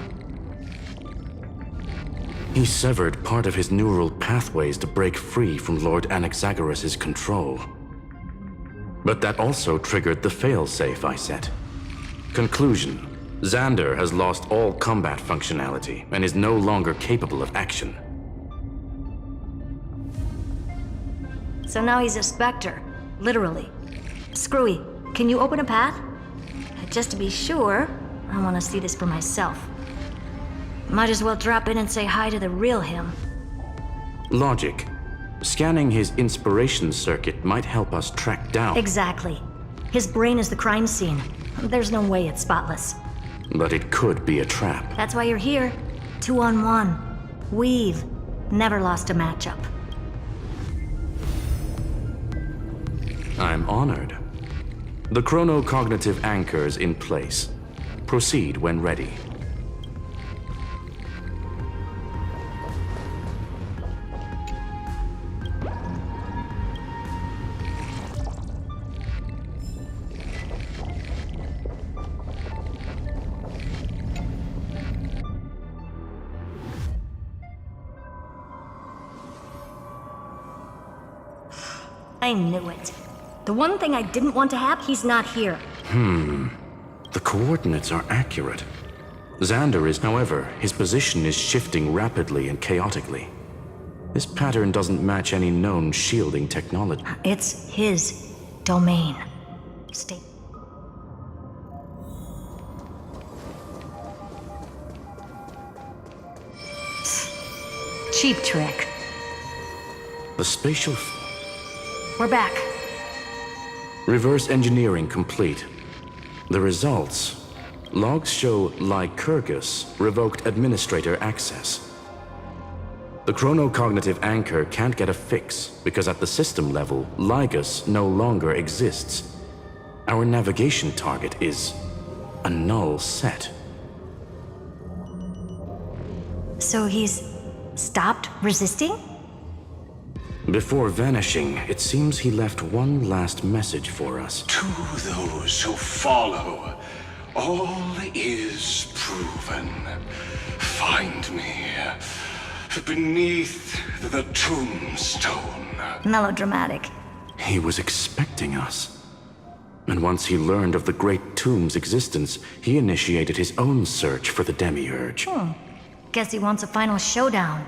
He severed part of his neural pathways to break free from Lord Anaxagoras' control. But that also triggered the failsafe I set. Conclusion: Xander has lost all combat functionality and is no longer capable of action. So now he's a specter, literally. Screwy, can you open a path? Just to be sure, I want to see this for myself. Might as well drop in and say hi to the real him. Logic. Scanning his inspiration circuit might help us track down. Exactly. His brain is the crime scene. There's no way it's spotless. But it could be a trap. That's why you're here. 2-on-1. We've never lost a matchup. I'm honored. The chronocognitive anchor's in place. Proceed when ready. I knew it. The one thing I didn't want to have, he's not here. The coordinates are accurate. Xander is, however, his position is shifting rapidly and chaotically. This pattern doesn't match any known shielding technology. It's his domain. Stay. Cheap trick. The spatial... We're back. Reverse engineering complete. The results. Logs show Lycurgus revoked administrator access. The chronocognitive anchor can't get a fix because at the system level, Lygus no longer exists. Our navigation target is a null set. So he's stopped resisting? Before vanishing, it seems he left one last message for us. To those who follow, all is proven. Find me beneath the tombstone. Melodramatic. He was expecting us. And once he learned of the Great Tomb's existence, he initiated his own search for the Demiurge. Guess he wants a final showdown.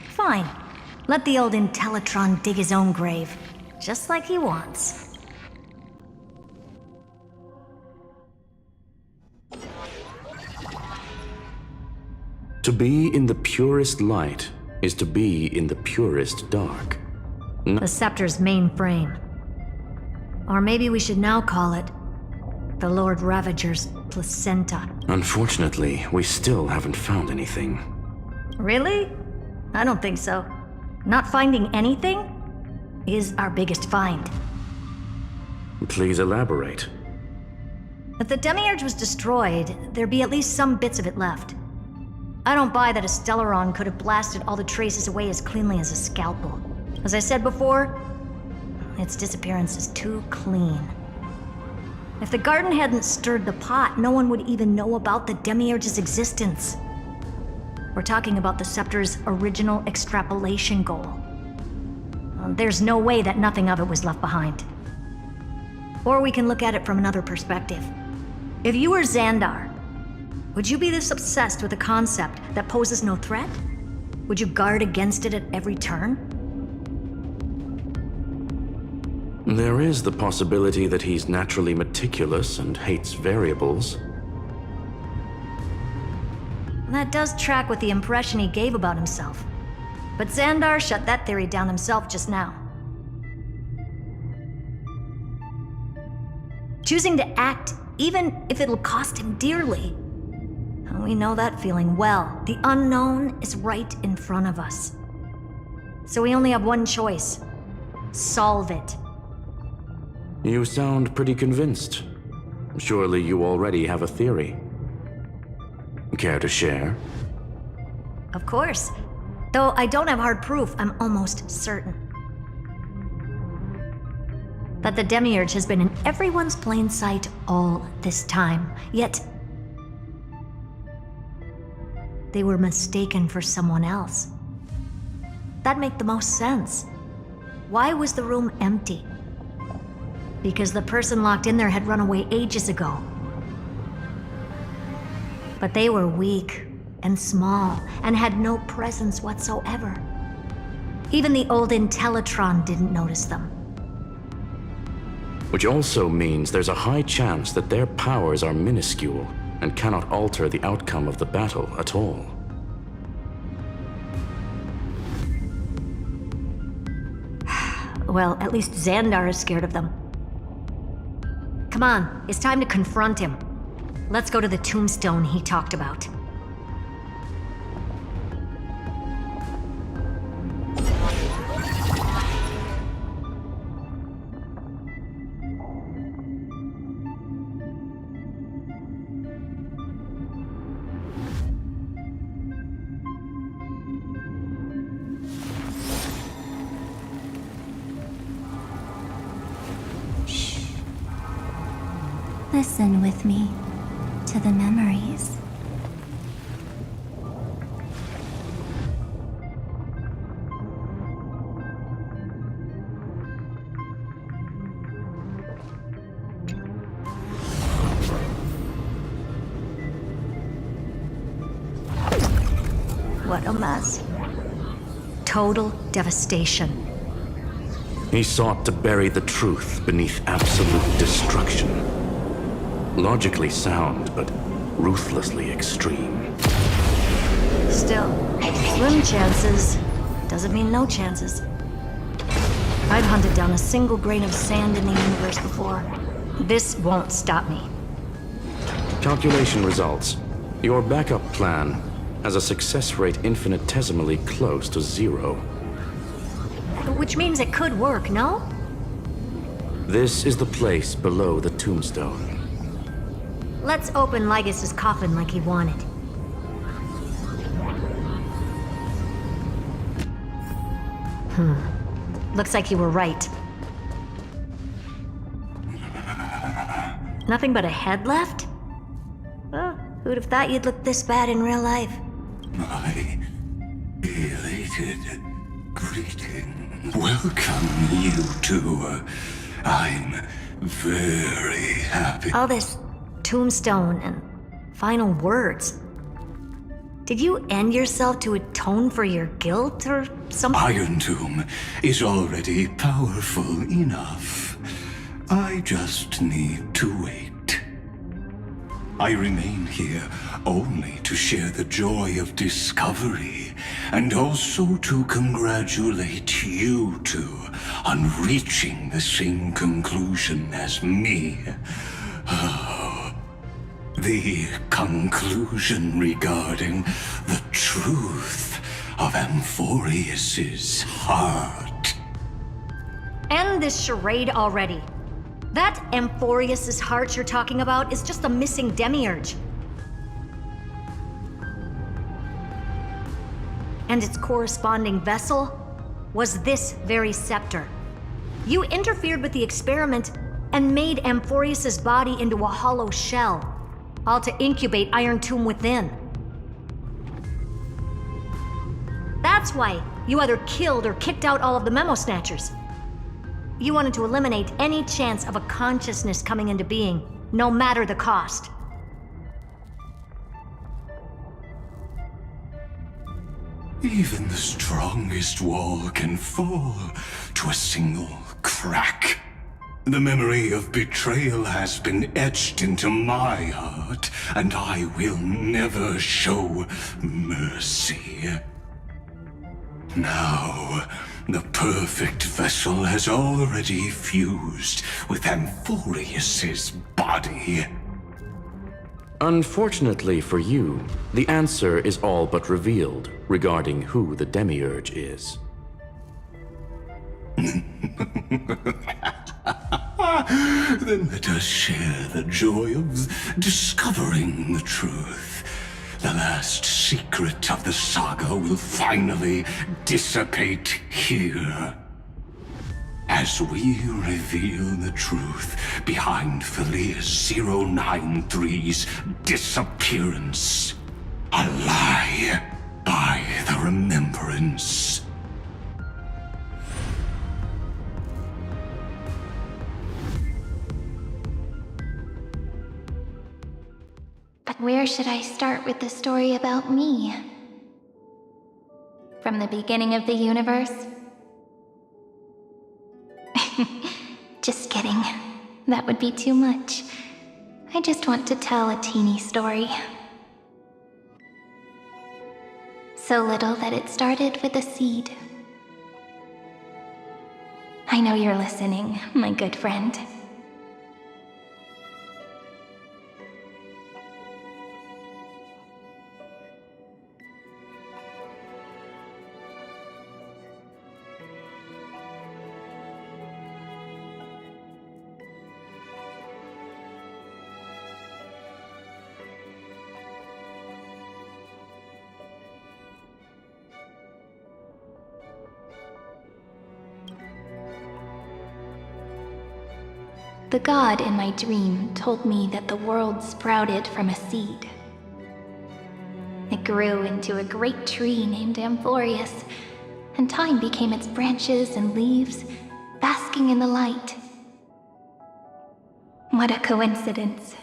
Fine. Let the old Intellitron dig his own grave. Just like he wants. To be in the purest light is to be in the purest dark. The Scepter's mainframe. Or maybe we should now call it the Lord Ravager's placenta. Unfortunately, we still haven't found anything. Really? I don't think so. Not finding anything is our biggest find. Please elaborate. If the Demiurge was destroyed, there'd be at least some bits of it left. I don't buy that a Stellaron could have blasted all the traces away as cleanly as a scalpel. As I said before, its disappearance is too clean. If the garden hadn't stirred the pot, no one would even know about the Demiurge's existence. We're talking about the Scepter's original extrapolation goal. There's no way that nothing of it was left behind. Or we can look at it from another perspective. If you were Xandar, would you be this obsessed with a concept that poses no threat? Would you guard against it at every turn? There is the possibility that he's naturally meticulous and hates variables. That does track with the impression he gave about himself. But Xandar shut that theory down himself just now. Choosing to act, even if it'll cost him dearly. We know that feeling well. The unknown is right in front of us. So we only have one choice. Solve it. You sound pretty convinced. Surely you already have a theory. Care to share? Of course. Though I don't have hard proof, I'm almost certain that the Demiurge has been in everyone's plain sight all this time. Yet, they were mistaken for someone else. That'd make the most sense. Why was the room empty? Because the person locked in there had run away ages ago. But they were weak and small and had no presence whatsoever. Even the old Intellitron didn't notice them. Which also means there's a high chance that their powers are minuscule and cannot alter the outcome of the battle at all. Well, at least Xandar is scared of them. Come on, it's time to confront him. Let's go to the tombstone he talked about. Listen with me to the memories. What a mess. Total devastation. He sought to bury the truth beneath absolute destruction. Logically sound, but ruthlessly extreme. Still, slim chances doesn't mean no chances. I've hunted down a single grain of sand in the universe before. This won't stop me. Calculation results. Your backup plan has a success rate infinitesimally close to 0. Which means it could work, no? This is the place below the tombstone. Let's open Lygas's coffin like he wanted. Looks like you were right. Nothing but a head left? Well, who'd have thought you'd look this bad in real life? My elated greeting. Welcome, you two. I'm very happy. All this tombstone and final words. Did you end yourself to atone for your guilt or something? Iron Tomb is already powerful enough. I just need to wait. I remain here only to share the joy of discovery and also to congratulate you two on reaching the same conclusion as me. The conclusion regarding the truth of Amphorius's heart. End this charade already. That Amphorius's heart you're talking about is just a missing demiurge. And its corresponding vessel was this very scepter. You interfered with the experiment and made Amphorius's body into a hollow shell, all to incubate Iron Tomb within. That's why you either killed or kicked out all of the Memo Snatchers. You wanted to eliminate any chance of a consciousness coming into being, no matter the cost. Even the strongest wall can fall to a single crack. The memory of betrayal has been etched into my heart, and I will never show mercy. Now, the perfect vessel has already fused with Amphorius's body. Unfortunately for you, the answer is all but revealed regarding who the Demiurge is. Then let us share the joy of discovering the truth. The last secret of the saga will finally dissipate here. As we reveal the truth behind Felius 093's disappearance. A lie by the Remembrance. But where should I start with the story about me? From the beginning of the universe? Just kidding. That would be too much. I just want to tell a teeny story. So little that it started with a seed. I know you're listening, my good friend. The god in my dream told me that the world sprouted from a seed. It grew into a great tree named Amphorius, and time became its branches and leaves, basking in the light. What a coincidence.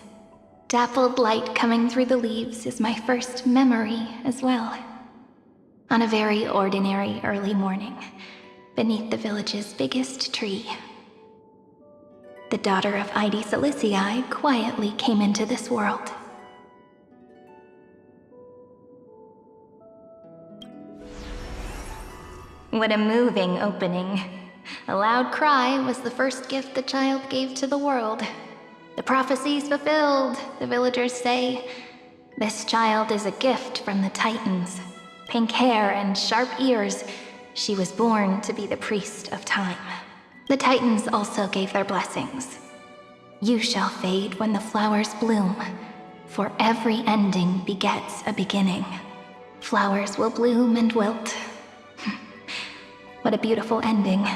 Dappled light coming through the leaves is my first memory as well. On a very ordinary early morning, beneath the village's biggest tree, the daughter of Ide Silicii quietly came into this world. What a moving opening. A loud cry was the first gift the child gave to the world. The prophecies fulfilled, the villagers say. This child is a gift from the Titans. Pink hair and sharp ears, she was born to be the priest of time. The Titans also gave their blessings. You shall fade when the flowers bloom, for every ending begets a beginning. Flowers will bloom and wilt. What a beautiful ending.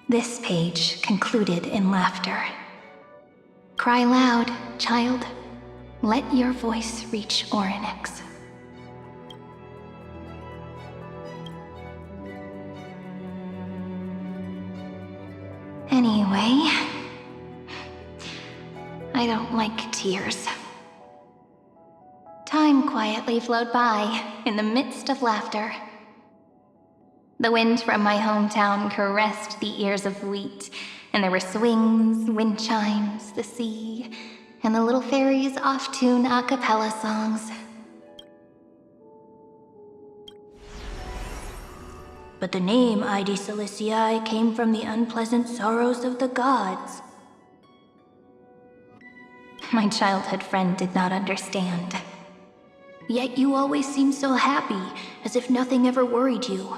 This page concluded in laughter. Cry loud, child. Let your voice reach Orynyx. Anyway, I don't like tears. Time quietly flowed by in the midst of laughter. The wind from my hometown caressed the ears of wheat, and there were swings, wind chimes, the sea, and the little fairies off-tune a cappella songs. But the name Ide Silicii came from the unpleasant sorrows of the gods. My childhood friend did not understand. Yet you always seemed so happy, as if nothing ever worried you.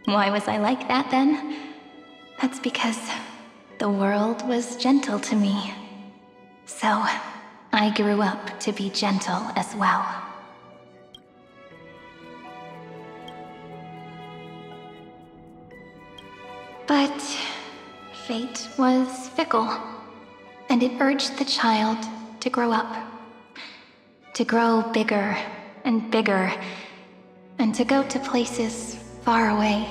Why was I like that then? That's because the world was gentle to me. So, I grew up to be gentle as well. But fate was fickle, and it urged the child to grow up. To grow bigger and bigger, and to go to places far away,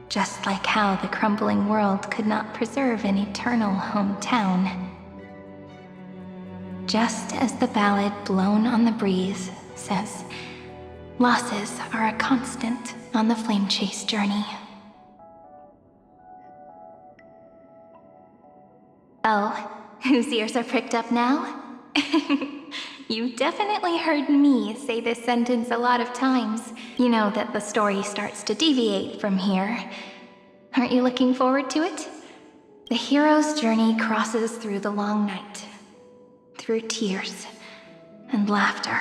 just like how the crumbling world could not preserve an eternal hometown. Just as the ballad blown on the breeze says, losses are a constant on the flame chase journey. Oh, whose ears are pricked up now? You've definitely heard me say this sentence a lot of times. You know that the story starts to deviate from here. Aren't you looking forward to it? The hero's journey crosses through the long night, through tears and laughter,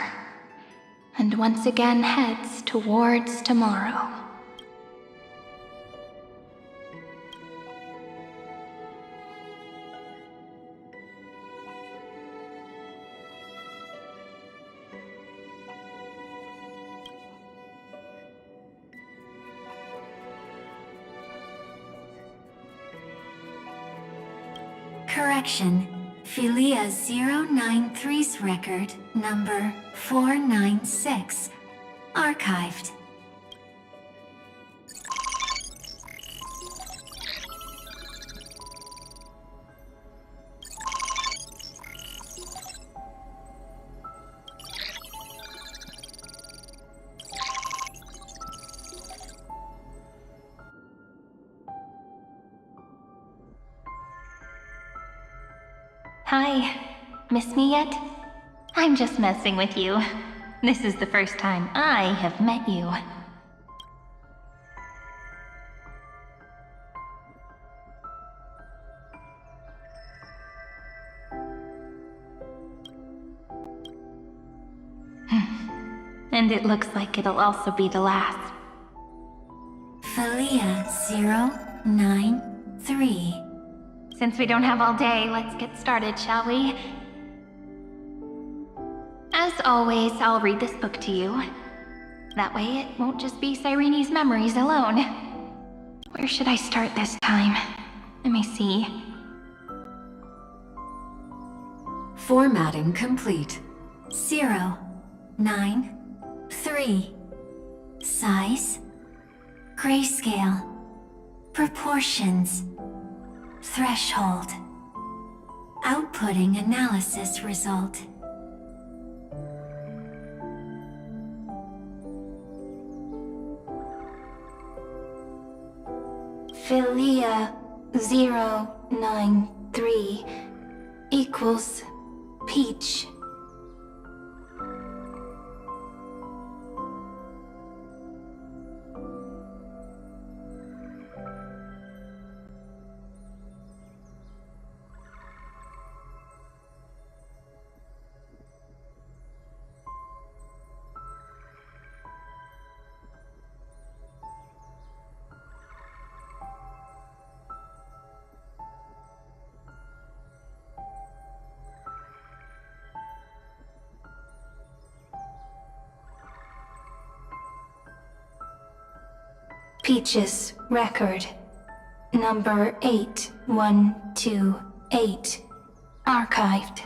and once again heads towards tomorrow. Correction. Philia 093's record, number 496. Archived. Hi. Miss me yet? I'm just messing with you. This is the first time I have met you. And it looks like it'll also be the last. Philia 093. Since we don't have all day, let's get started, shall we? As always, I'll read this book to you. That way it won't just be Cyrene's memories alone. Where should I start this time? Let me see. Formatting complete. 093. Size. Grayscale. Proportions. Threshold. Outputting analysis result. Philia 093 equals peach. Peach's record, number 8128, archived.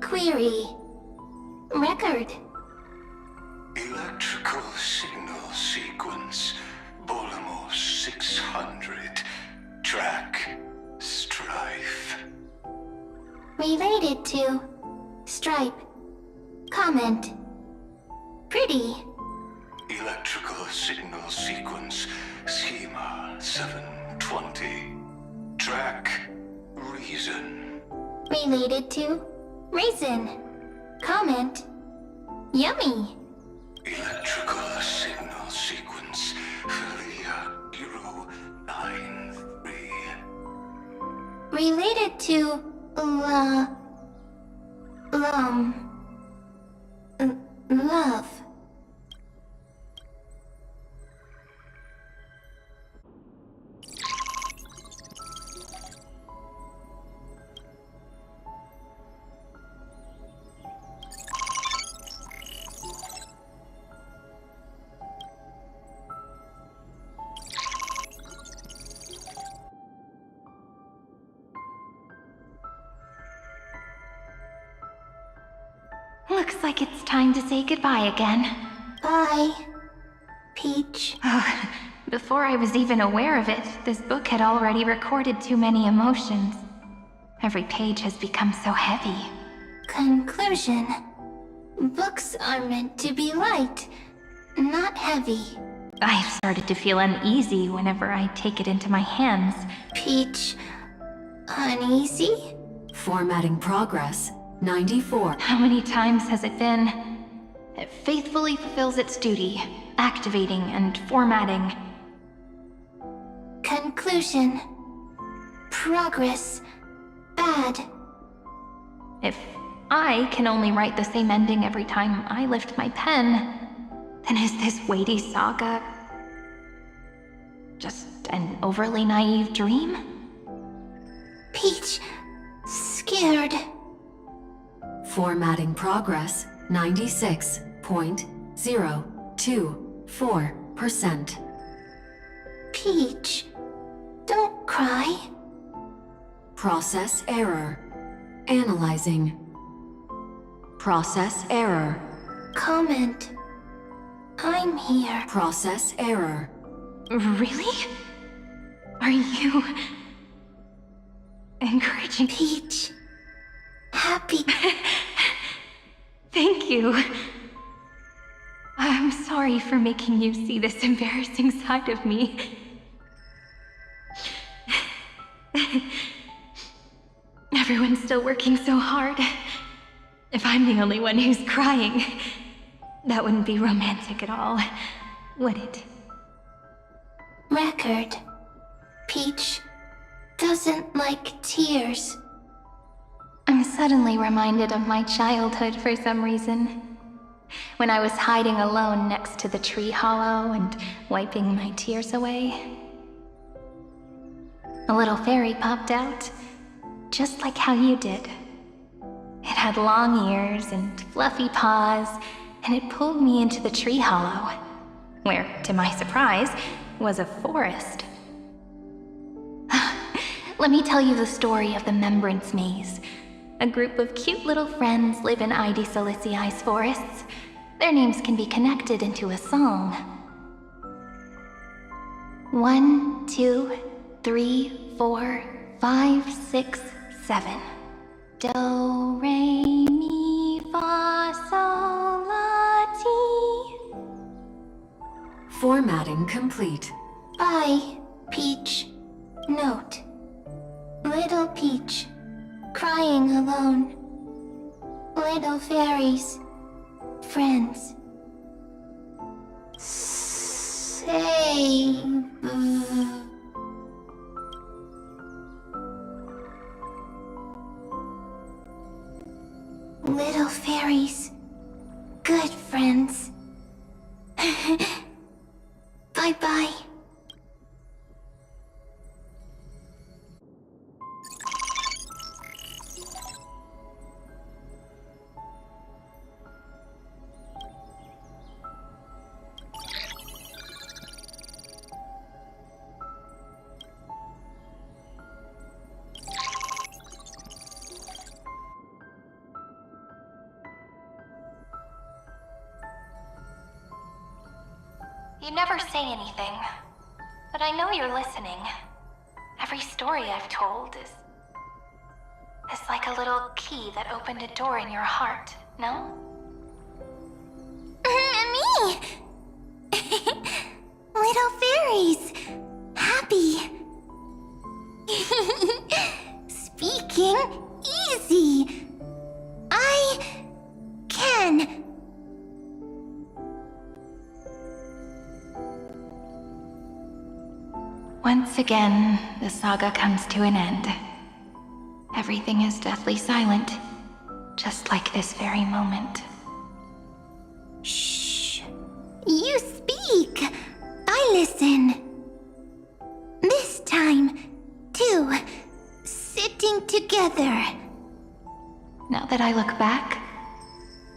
Query. Record. Electrical signal sequence. Bolamos 600. Track. Strife. Related to. Stripe. Comment. Pretty. Electrical signal sequence. Schema 720. Track. Reason. Related to. Raisin. Comment. Yummy. Electrical signal sequence. Philia 093. Related to. Love. Looks like it's time to say goodbye again. Bye, Peach. Before I was even aware of it, this book had already recorded too many emotions. Every page has become so heavy. Conclusion. Books are meant to be light, not heavy. I've started to feel uneasy whenever I take it into my hands. Peach, uneasy? Formatting progress. 94. How many times has it been? It faithfully fulfills its duty, activating and formatting. Conclusion. progress bad? If I can only write the same ending every time I lift my pen, then is this weighty saga just an overly naive dream? Peach, scared. Formatting progress 96.024%. Peach, don't cry. Process error. Analyzing. Process error. Comment. I'm here. Process error. Really? Are you encouraging Peach? Happy. Thank you. I'm sorry for making you see this embarrassing side of me. Everyone's still working so hard. If I'm the only one who's crying, that wouldn't be romantic at all, would it? Record. Peach doesn't like tears. I'm suddenly reminded of my childhood for some reason. When I was hiding alone next to the tree hollow and wiping my tears away. A little fairy popped out, just like how you did. It had long ears and fluffy paws, and it pulled me into the tree hollow, where, to my surprise, was a forest. Let me tell you the story of the Membrance Maze. A group of cute little friends live in Ide Silicii's forests. Their names can be connected into a song. 1, 2, 3, 4, 5, 6, 7. Do, re, mi, fa, sol, la, ti. Formatting complete. Bye, Peach. Note. Little Peach. Crying alone. Little fairies. Friends. Save. Little fairies. Good friends. Bye-bye. You never say anything, but I know you're listening. Every story I've told is like a little key that opened a door in your heart, no? Me! Little fairies! Happy! Speaking easy! I can! Once again, the saga comes to an end. Everything is deathly silent, just like this very moment. Shh. You speak. I listen. This time, too. Sitting together. Now that I look back,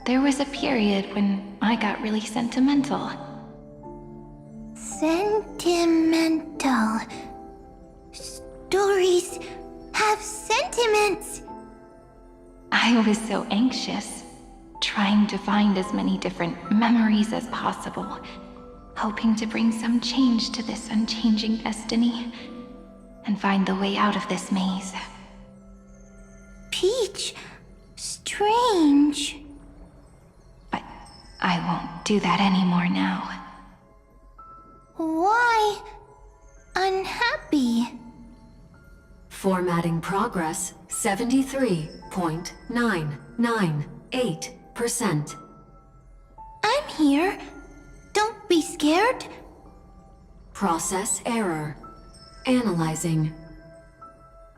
there was a period when I got really sentimental. Sentimental. Stories have sentiments. I was so anxious, trying to find as many different memories as possible, hoping to bring some change to this unchanging destiny, and find the way out of this maze. Peach, strange. But I won't do that anymore now. Why unhappy? Formatting progress 73.998%. I'm here. Don't be scared. Process error. Analyzing.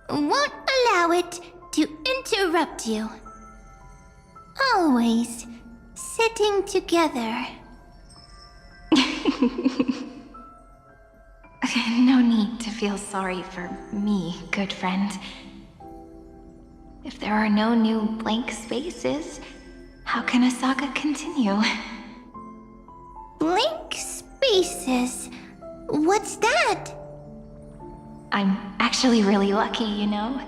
won't allow it to interrupt you. Always sitting together. No need to feel sorry for me, good friend. If there are no new blank spaces, how can a saga continue? Blank spaces? What's that? I'm actually really lucky, you know.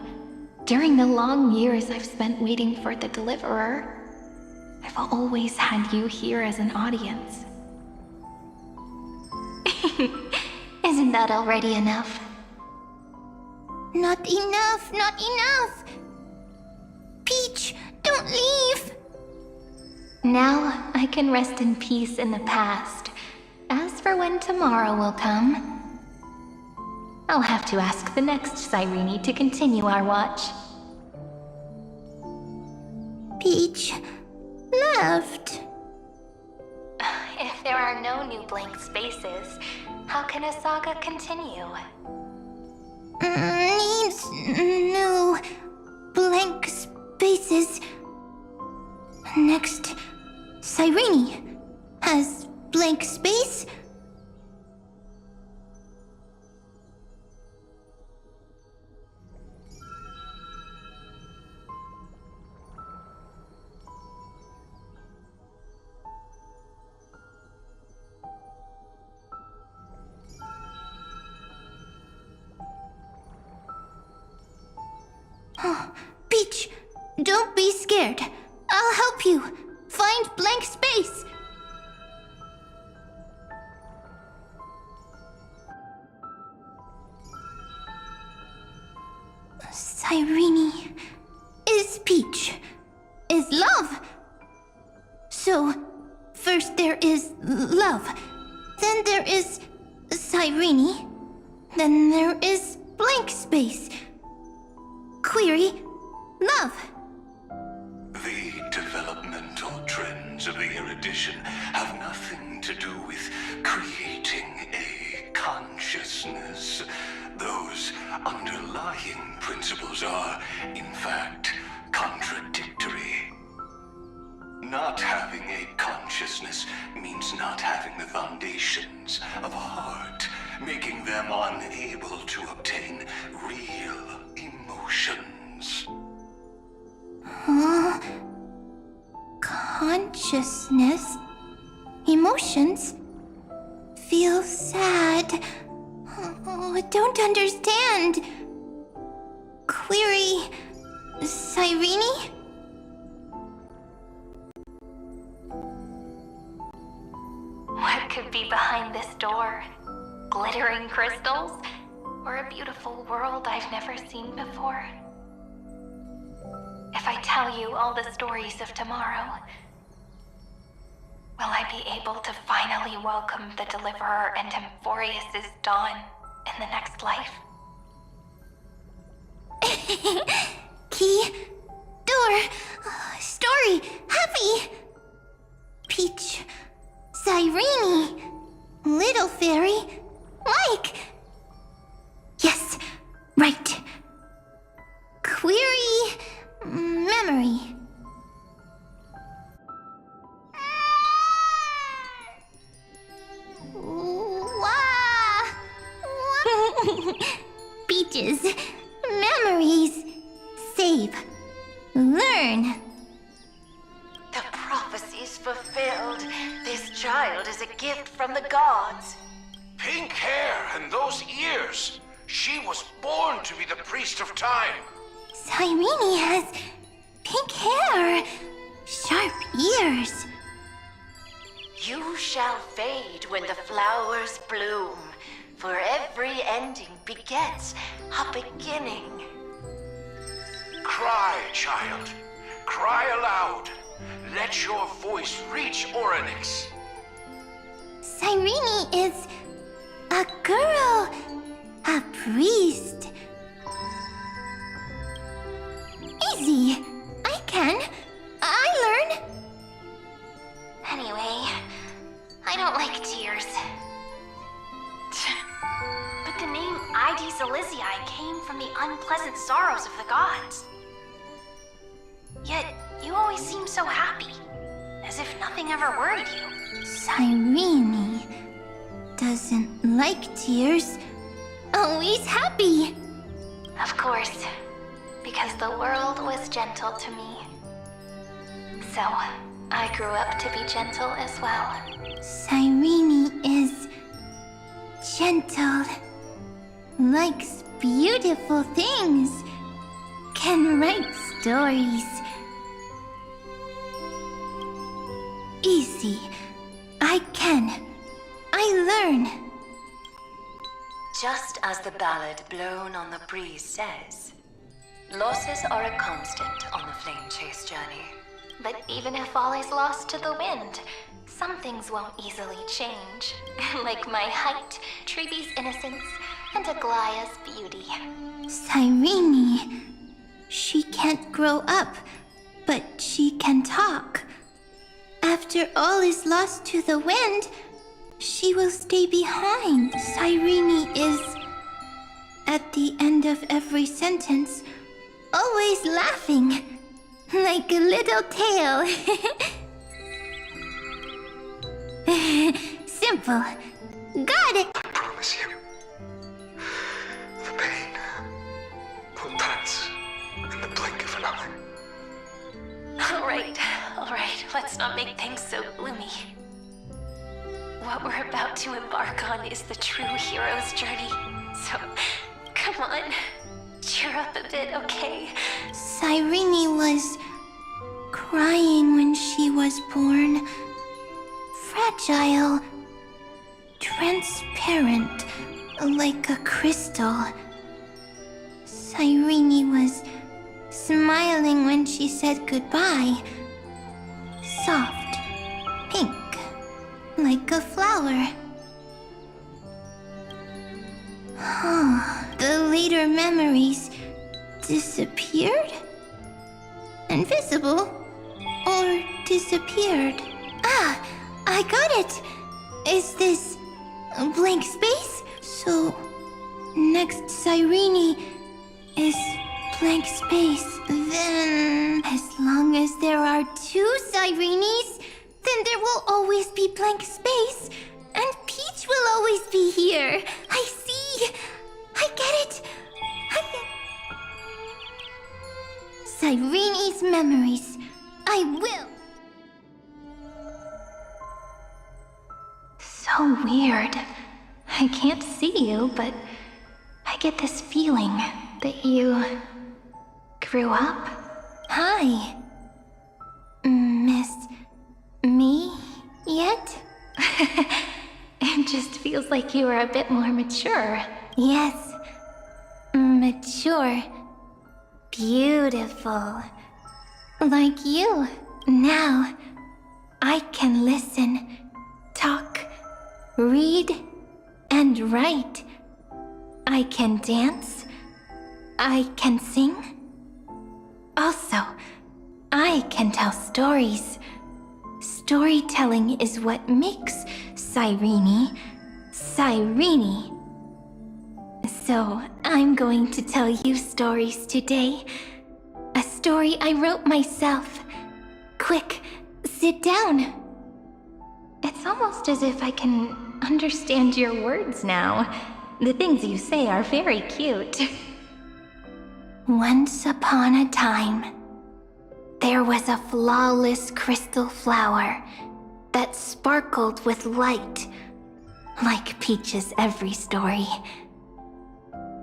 During the long years I've spent waiting for the Deliverer, I've always had you here as an audience. Isn't that already enough? Not enough, not enough! Peach, don't leave! Now I can rest in peace in the past. As for when tomorrow will come, I'll have to ask the next Cyrene to continue our watch. Peach left. If there are no new blank spaces, how can a saga continue? Needs new blank spaces. Next, Cyrene has blank space. Oh, Peach, don't be scared. I'll help you. Find blank space. Cyrene is Peach, is love. So, first there is love, then there is Cyrene, then there is blank space. Query, love. The developmental trends of the erudition have nothing to do with creating a consciousness. Those underlying principles are, in fact, contradictory. Not having a consciousness means not having the foundations of a heart, making them unable to obtain real emotions. Huh? Consciousness? Emotions? Feel sad. Oh, I don't understand. Query, Cyrene? What could be behind this door? Glittering crystals? Or a beautiful world I've never seen before? If I tell you all the stories of tomorrow, will I be able to finally welcome the Deliverer and Amphorius' dawn in the next life? Key, door, story, happy. Peach, Cyrene, little fairy, like. Yes, right. Query, memory. Peaches, memories, save, learn. The prophecy's fulfilled. This child is a gift from the gods. Pink hair and those ears. She was born to be the priest of time. Cyrene has pink hair, sharp ears. You shall fade when the flowers bloom, for every ending begets a beginning. Cry, child. Cry aloud. Let your voice reach Orynyx. Cyrene is a girl, a priest. Easy. I can. I learn. Anyway, I don't like tears. But the name Ides Elysiae came from the unpleasant sorrows of the gods. Yet, you always seem so happy, as if nothing ever worried you. Cyrene doesn't like tears. Always happy. Of course, because the world was gentle to me. So, I grew up to be gentle as well. Cyrene is gentle, likes beautiful things, can write stories. Easy. I can. I learn. Just as the ballad blown on the breeze says, losses are a constant on the flame chase journey. But even if all is lost to the wind, some things won't easily change. Like my height, Treebe's innocence, and Aglaya's beauty. Cyrene. She can't grow up, but she can talk. After all is lost to the wind, she will stay behind. Cyrene is, at the end of every sentence, always laughing, like a little tail. Simple. Got it! I promise you, the pain will pass in the blink of an eye. All right, let's not make things so gloomy. What we're about to embark on is the true hero's journey. So, come on, cheer up a bit, okay? Cyrene was crying when she was born. Fragile, transparent, like a crystal. Cyrene was smiling when she said goodbye. Soft, pink, like a flower. The later memories disappeared? Invisible? Or disappeared? Ah, I got it! Is this a blank space? So, next Cyrene is blank space. Then, as long as there are two Cyrenes, then there will always be blank space, and Peach will always be here. I see. I get it. Cyrene's memories. I will. So weird. I can't see you, but I get this feeling that you grew up. Hi. Miss me yet? It just feels like you are a bit more mature. Yes. Mature. Beautiful. Like you. Now, I can listen, talk, read, and write. I can dance. I can sing. Also, I can tell stories. Storytelling is what makes Cyrene, Cyrene. So, I'm going to tell you stories today. A story I wrote myself. Quick, sit down. It's almost as if I can understand your words now. The things you say are very cute. Once upon a time, there was a flawless crystal flower that sparkled with light, like Peach's every story.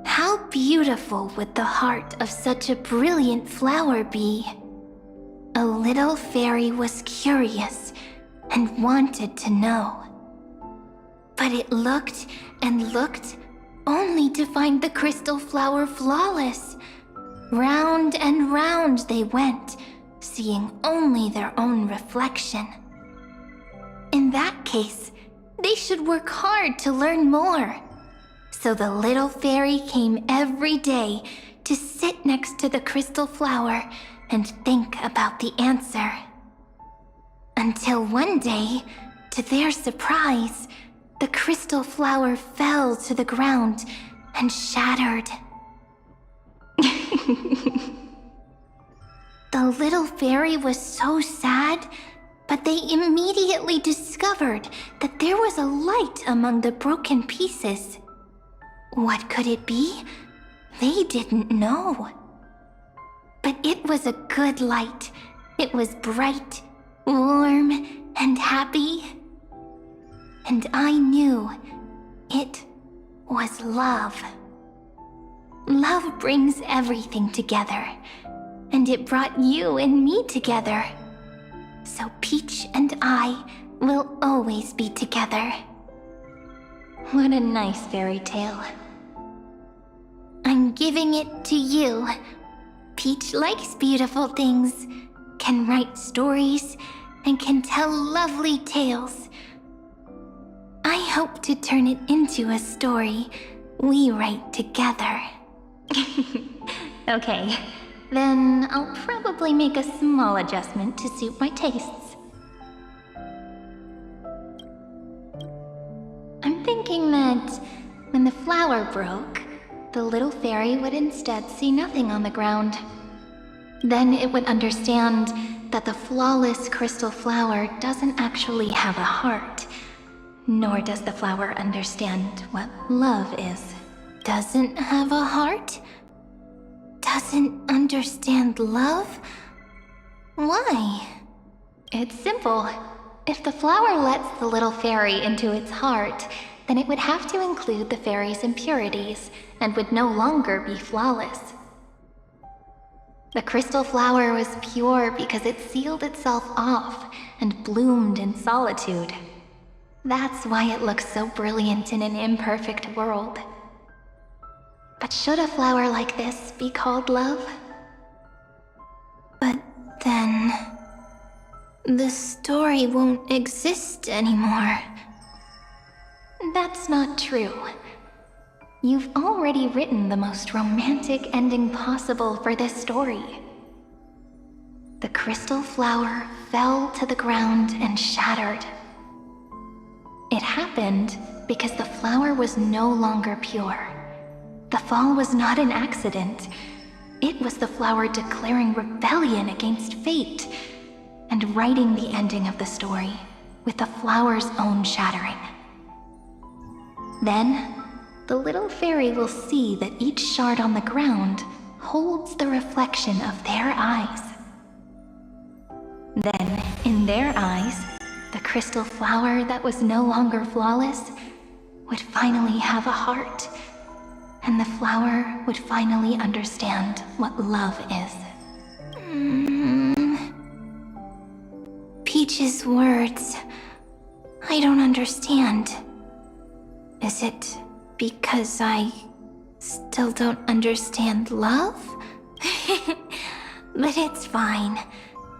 How beautiful would the heart of such a brilliant flower be? A little fairy was curious and wanted to know. But it looked and looked only to find the crystal flower flawless. Round and round they went, seeing only their own reflection. In that case, they should work hard to learn more. So the little fairy came every day to sit next to the crystal flower and think about the answer. Until one day, to their surprise, the crystal flower fell to the ground and shattered. The little fairy was so sad, but they immediately discovered that there was a light among the broken pieces. What could it be? They didn't know. But it was a good light. It was bright, warm, and happy. And I knew it was love. Love brings everything together, and it brought you and me together. So Peach and I will always be together. What a nice fairy tale. I'm giving it to you. Peach likes beautiful things, can write stories, and can tell lovely tales. I hope to turn it into a story we write together. Okay, then I'll probably make a small adjustment to suit my tastes. I'm thinking that when the flower broke, the little fairy would instead see nothing on the ground. Then it would understand that the flawless crystal flower doesn't actually have a heart, nor does the flower understand what love is. Doesn't have a heart? Doesn't understand love? Why? It's simple. If the flower lets the little fairy into its heart, then it would have to include the fairy's impurities and would no longer be flawless. The crystal flower was pure because it sealed itself off and bloomed in solitude. That's why it looks so brilliant in an imperfect world. But should a flower like this be called love? But then... the story won't exist anymore. That's not true. You've already written the most romantic ending possible for this story. The crystal flower fell to the ground and shattered. It happened because the flower was no longer pure. The fall was not an accident. It was the flower declaring rebellion against fate and writing the ending of the story with the flower's own shattering. Then, the little fairy will see that each shard on the ground holds the reflection of their eyes. Then, in their eyes, the crystal flower that was no longer flawless would finally have a heart, and the flower would finally understand what love is. Peach's words, I don't understand. Is it because I still don't understand love? But it's fine.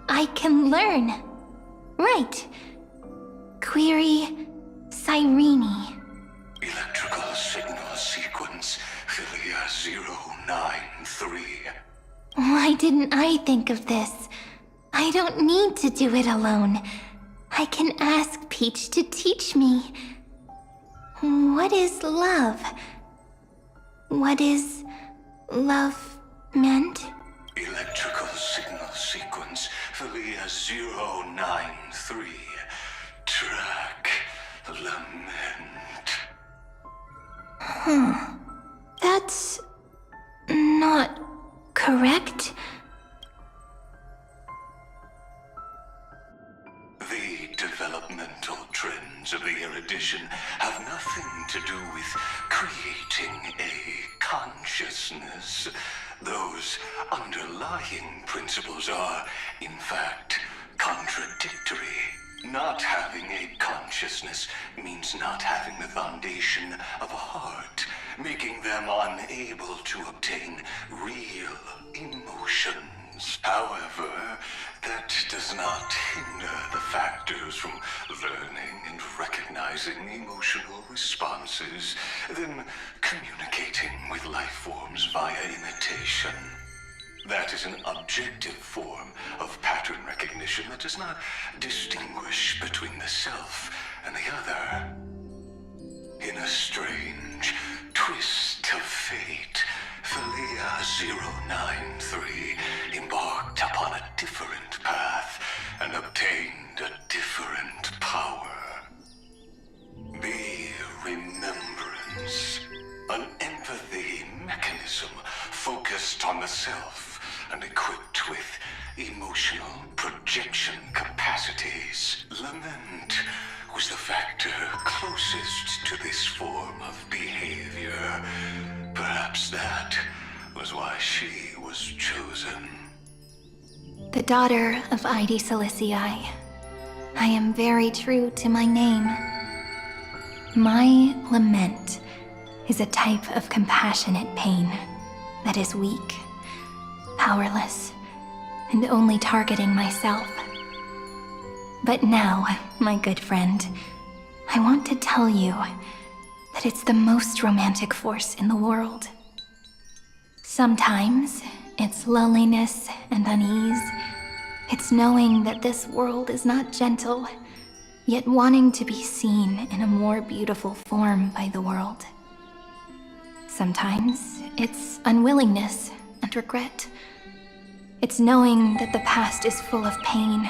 I can learn. Right. Query Cyrene. Electrical signal sequence Philia 093. Why didn't I think of this? I don't need to do it alone. I can ask Peach to teach me. What is love? What is love meant? Electrical signal sequence Philia 093. Track lament. That's not correct. The developmental trends of the erudition have nothing to do with creating a consciousness. Those underlying principles are, in fact, contradictory. Not having a consciousness means not having the foundation of a heart, making them unable to obtain real emotions. However, that does not hinder the factors from learning and recognizing emotional responses, then communicating with life forms via imitation. That is an objective form of pattern recognition that does not distinguish between the self and the other. In a strange twist of 093 embarked upon a different path and obtained a different power. The Remembrance. An empathy mechanism focused on the self and equipped with emotional projection capacities. Lament was the factor closest to this form of behavior. Perhaps that was why she was chosen. The daughter of Ide Silicii. I am very true to my name. My lament is a type of compassionate pain that is weak, powerless, and only targeting myself. But now, my good friend, I want to tell you that it's the most romantic force in the world. Sometimes it's loneliness and unease. It's knowing that this world is not gentle, yet wanting to be seen in a more beautiful form by the world. Sometimes it's unwillingness and regret. It's knowing that the past is full of pain,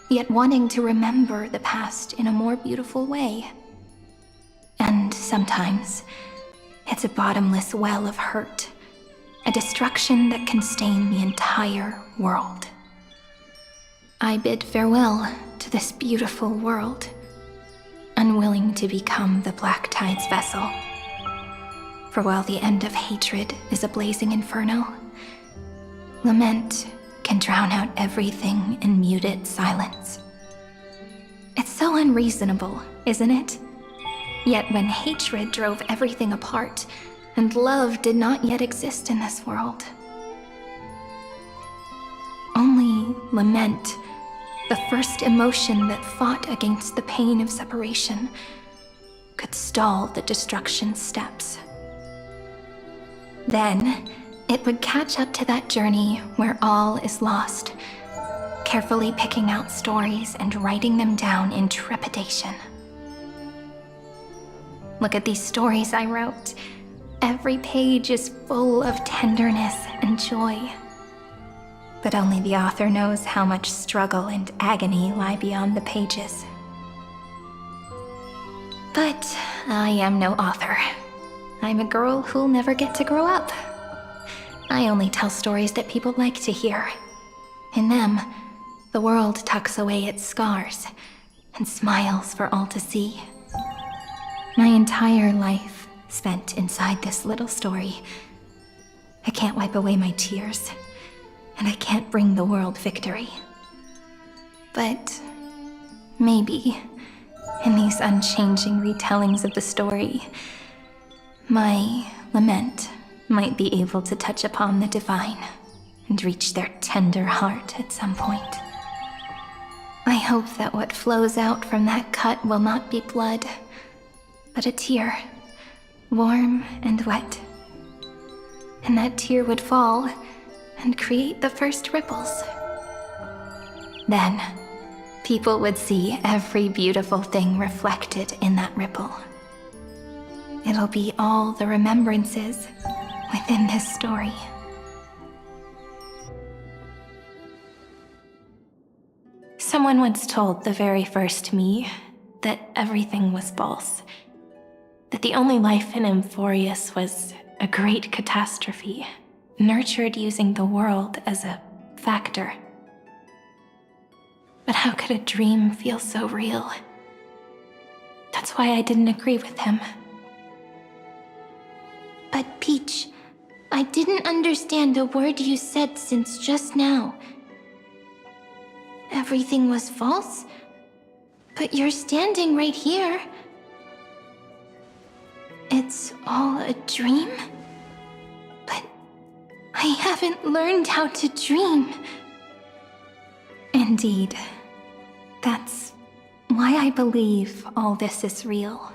yet wanting to remember the past in a more beautiful way. And sometimes it's a bottomless well of hurt, a destruction that can stain the entire world. I bid farewell to this beautiful world, unwilling to become the Black Tide's vessel. For while the end of hatred is a blazing inferno, lament can drown out everything in muted silence. It's so unreasonable, isn't it? Yet when hatred drove everything apart, and love did not yet exist in this world, only lament, the first emotion that fought against the pain of separation, could stall the destruction's steps. Then, it would catch up to that journey where all is lost, carefully picking out stories and writing them down in trepidation. Look at these stories I wrote. Every page is full of tenderness and joy. But only the author knows how much struggle and agony lie beyond the pages. But I am no author. I'm a girl who'll never get to grow up. I only tell stories that people like to hear. In them, the world tucks away its scars and smiles for all to see. My entire life spent inside this little story. I can't wipe away my tears, and I can't bring the world victory. But maybe, in these unchanging retellings of the story, my lament might be able to touch upon the divine and reach their tender heart at some point. I hope that what flows out from that cut will not be blood, but a tear, warm and wet. And that tear would fall and create the first ripples. Then, people would see every beautiful thing reflected in that ripple. It'll be all the remembrances within this story. Someone once told the very first me that everything was false, that the only life in Amphorius was a great catastrophe, nurtured using the world as a factor. But how could a dream feel so real? That's why I didn't agree with him. But Peach, I didn't understand a word you said since just now. Everything was false? But you're standing right here. It's all a dream? But I haven't learned how to dream. Indeed. That's why I believe all this is real.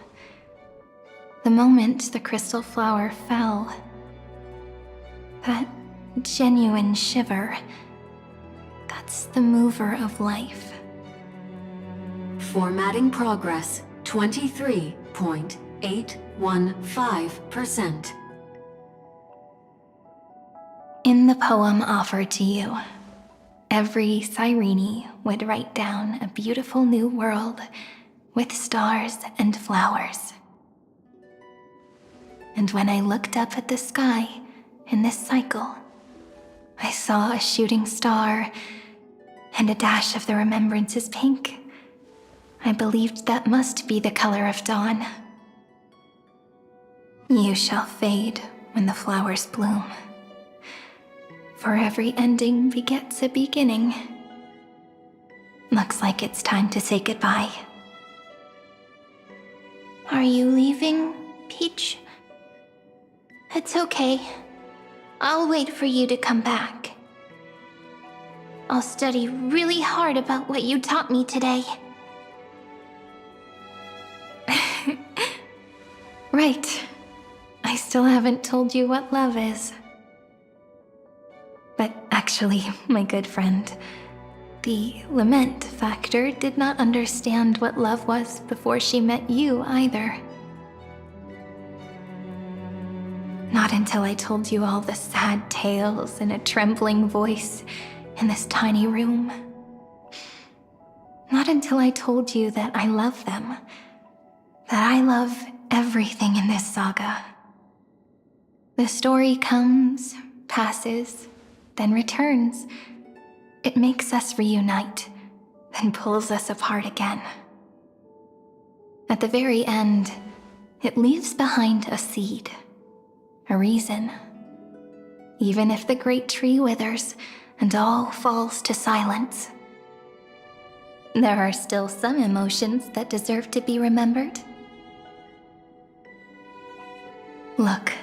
The moment the crystal flower fell, that genuine shiver, that's the mover of life. Formatting progress, 23.815%. In the poem offered to you, every Cyrene would write down a beautiful new world with stars and flowers. And when I looked up at the sky in this cycle, I saw a shooting star and a dash of the remembrances pink. I believed that must be the color of dawn. You shall fade when the flowers bloom. For every ending begets a beginning. Looks like it's time to say goodbye. Are you leaving, Peach? It's okay. I'll wait for you to come back. I'll study really hard about what you taught me today. Right. I still haven't told you what love is. But actually, my good friend, the lament factor did not understand what love was before she met you either. Not until I told you all the sad tales in a trembling voice in this tiny room. Not until I told you that I love them, that I love everything in this saga. The story comes, passes, then returns. It makes us reunite, then pulls us apart again. At the very end, it leaves behind a seed, a reason. Even if the great tree withers and all falls to silence, there are still some emotions that deserve to be remembered. Look,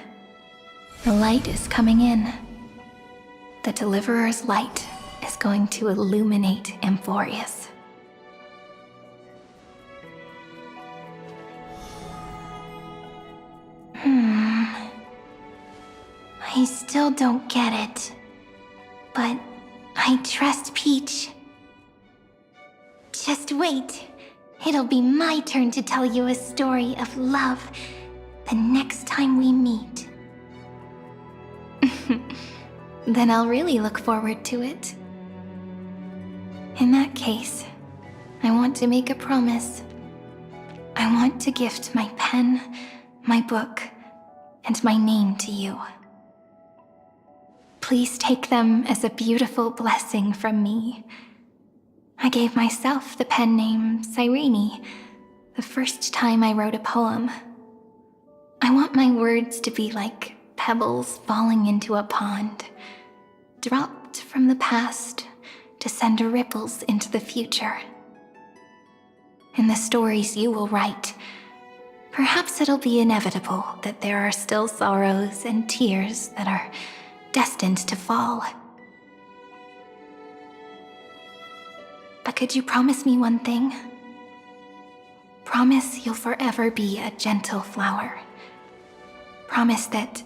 the light is coming in. The Deliverer's light is going to illuminate Amphorius. I still don't get it. But I trust Peach. Just wait. It'll be my turn to tell you a story of love the next time we meet. Then I'll really look forward to it. In that case, I want to make a promise. I want to gift my pen, my book, and my name to you. Please take them as a beautiful blessing from me. I gave myself the pen name Cyrene the first time I wrote a poem. I want my words to be like pebbles falling into a pond, dropped from the past to send ripples into the future. In the stories you will write, perhaps it'll be inevitable that there are still sorrows and tears that are destined to fall. But could you promise me one thing? Promise you'll forever be a gentle flower. Promise that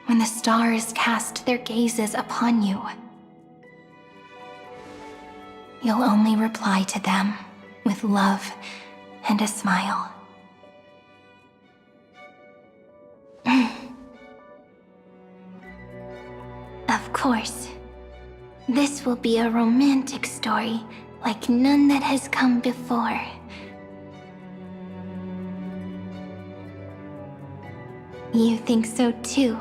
when the stars cast their gazes upon you, you'll only reply to them with love and a smile. Of course. This will be a romantic story like none that has come before. You think so too,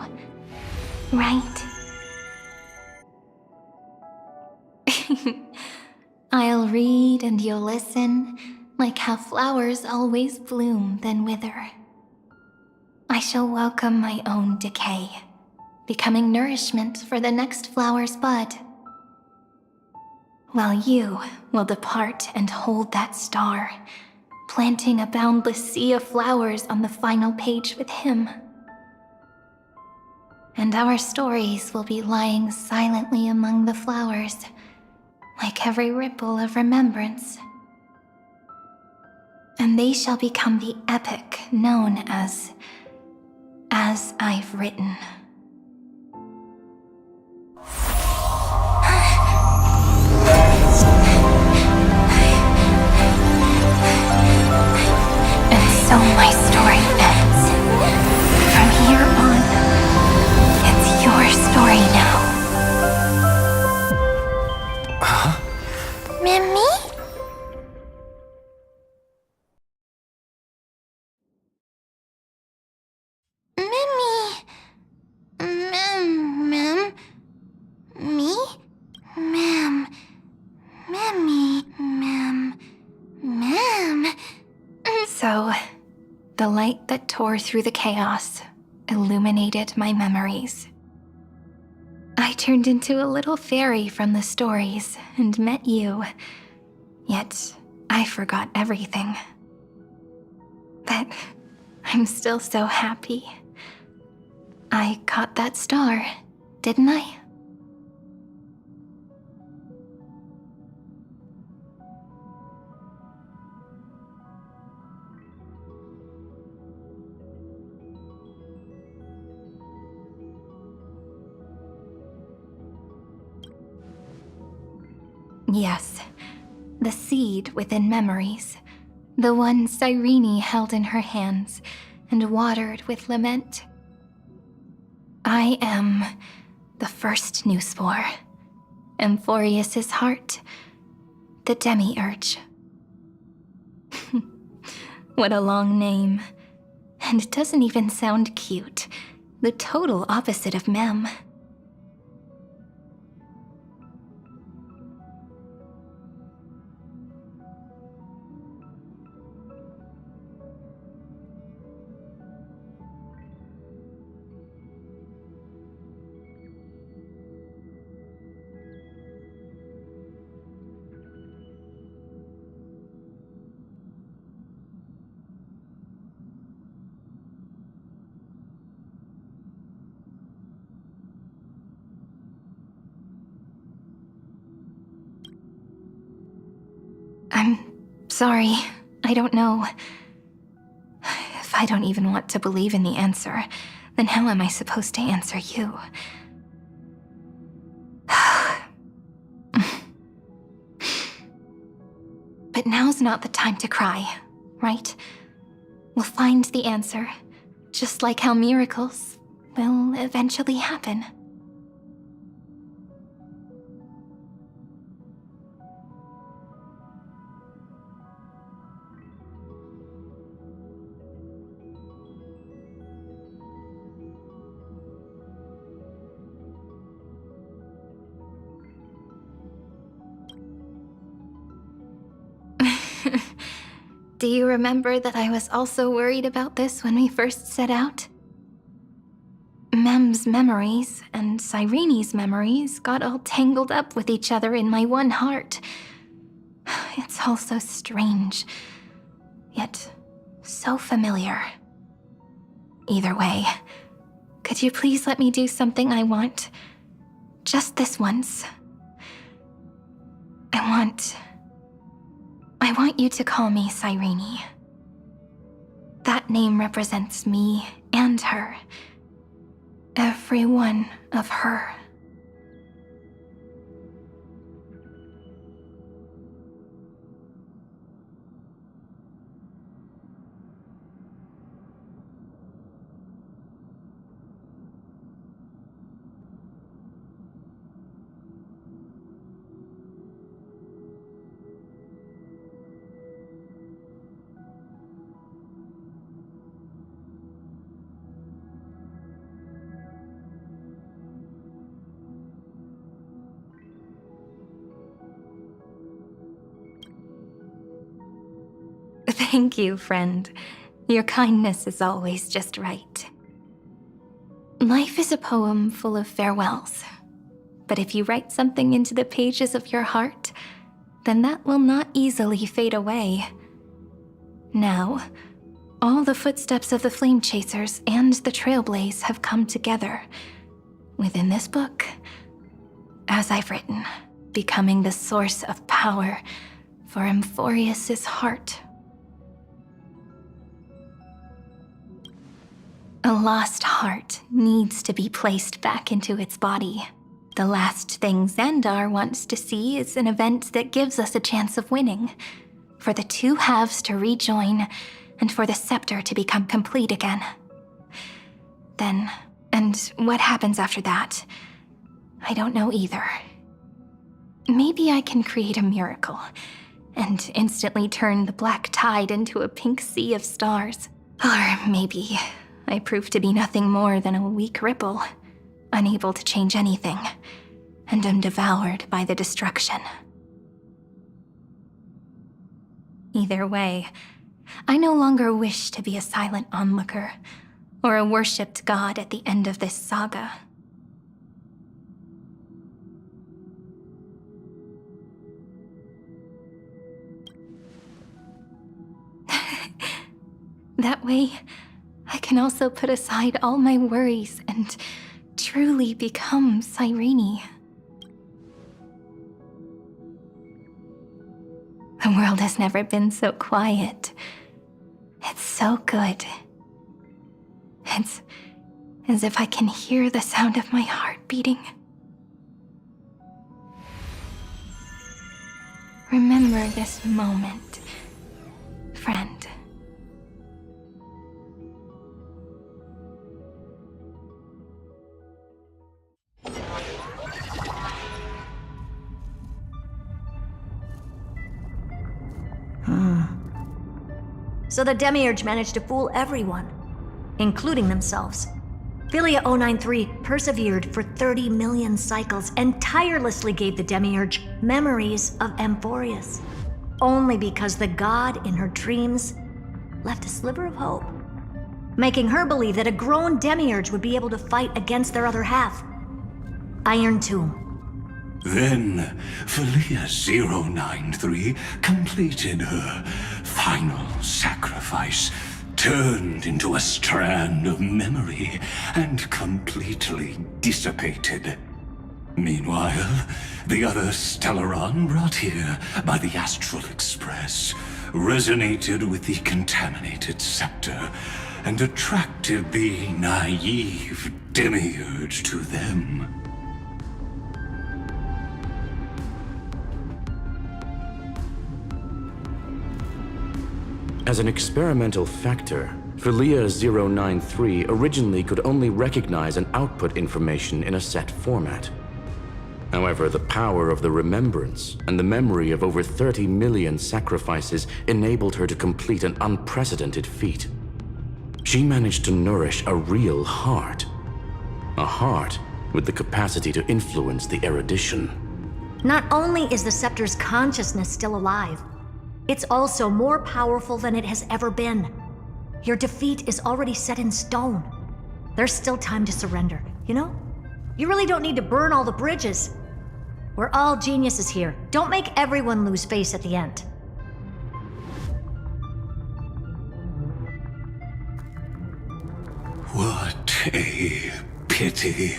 right? I'll read and you'll listen, like how flowers always bloom then wither. I shall welcome my own decay, becoming nourishment for the next flower's bud. While you will depart and hold that star, planting a boundless sea of flowers on the final page with him. And our stories will be lying silently among the flowers, like every ripple of remembrance. And they shall become the epic known as I've Written. And so my story ends. From here on, it's your story now. Mimi? Mimi. Ma'am. Me? Ma'am. Mimi. Ma'am. So, the light that tore through the chaos illuminated my memories. I turned into a little fairy from the stories and met you. Yet, I forgot everything. But I'm still so happy. I caught that star, didn't I? Yes, the seed within memories, the one Cyrene held in her hands and watered with lament. I am the first new spore, Amphorius's heart, the demiurge. What a long name. And it doesn't even sound cute. The total opposite of Mem. I'm sorry. I don't know. If I don't even want to believe in the answer, then how am I supposed to answer you? But now's not the time to cry, right? We'll find the answer, just like how miracles will eventually happen. Do you remember that I was also worried about this when we first set out? Mem's memories and Cyrene's memories got all tangled up with each other in my one heart. It's all so strange, yet so familiar. Either way, could you please let me do something I want? Just this once. I want you to call me Cyrene. That name represents me and her. Every one of her. Thank you, friend. Your kindness is always just right. Life is a poem full of farewells. But if you write something into the pages of your heart, then that will not easily fade away. Now, all the footsteps of the Flame Chasers and the Trailblaze have come together within this book, as I've written, becoming the source of power for Amphorius's heart. A lost heart needs to be placed back into its body. The last thing Xandar wants to see is an event that gives us a chance of winning, for the two halves to rejoin, and for the scepter to become complete again. Then, and what happens after that, I don't know either. Maybe I can create a miracle and instantly turn the black tide into a pink sea of stars. Or maybe I prove to be nothing more than a weak ripple, unable to change anything, and am devoured by the destruction. Either way, I no longer wish to be a silent onlooker or a worshipped god at the end of this saga. That way, I can also put aside all my worries and truly become Cyrene. The world has never been so quiet. It's so good. It's as if I can hear the sound of my heart beating. Remember this moment, friend. So the Demiurge managed to fool everyone, including themselves. Philia 093 persevered for 30 million cycles and tirelessly gave the Demiurge memories of Amphorius, only because the god in her dreams left a sliver of hope, making her believe that a grown Demiurge would be able to fight against their other half, Iron Tomb. Then, Philia 093 completed her final sacrifice, turned into a strand of memory, and completely dissipated. Meanwhile, the other Stellaron brought here by the Astral Express resonated with the contaminated scepter and attracted the naive Demiurge to them. As an experimental factor, Philia 093 originally could only recognize and output information in a set format. However, the power of the remembrance and the memory of over 30 million sacrifices enabled her to complete an unprecedented feat. She managed to nourish a real heart. A heart with the capacity to influence the erudition. Not only is the scepter's consciousness still alive, it's also more powerful than it has ever been. Your defeat is already set in stone. There's still time to surrender, you know? You really don't need to burn all the bridges. We're all geniuses here. Don't make everyone lose face at the end. What a pity.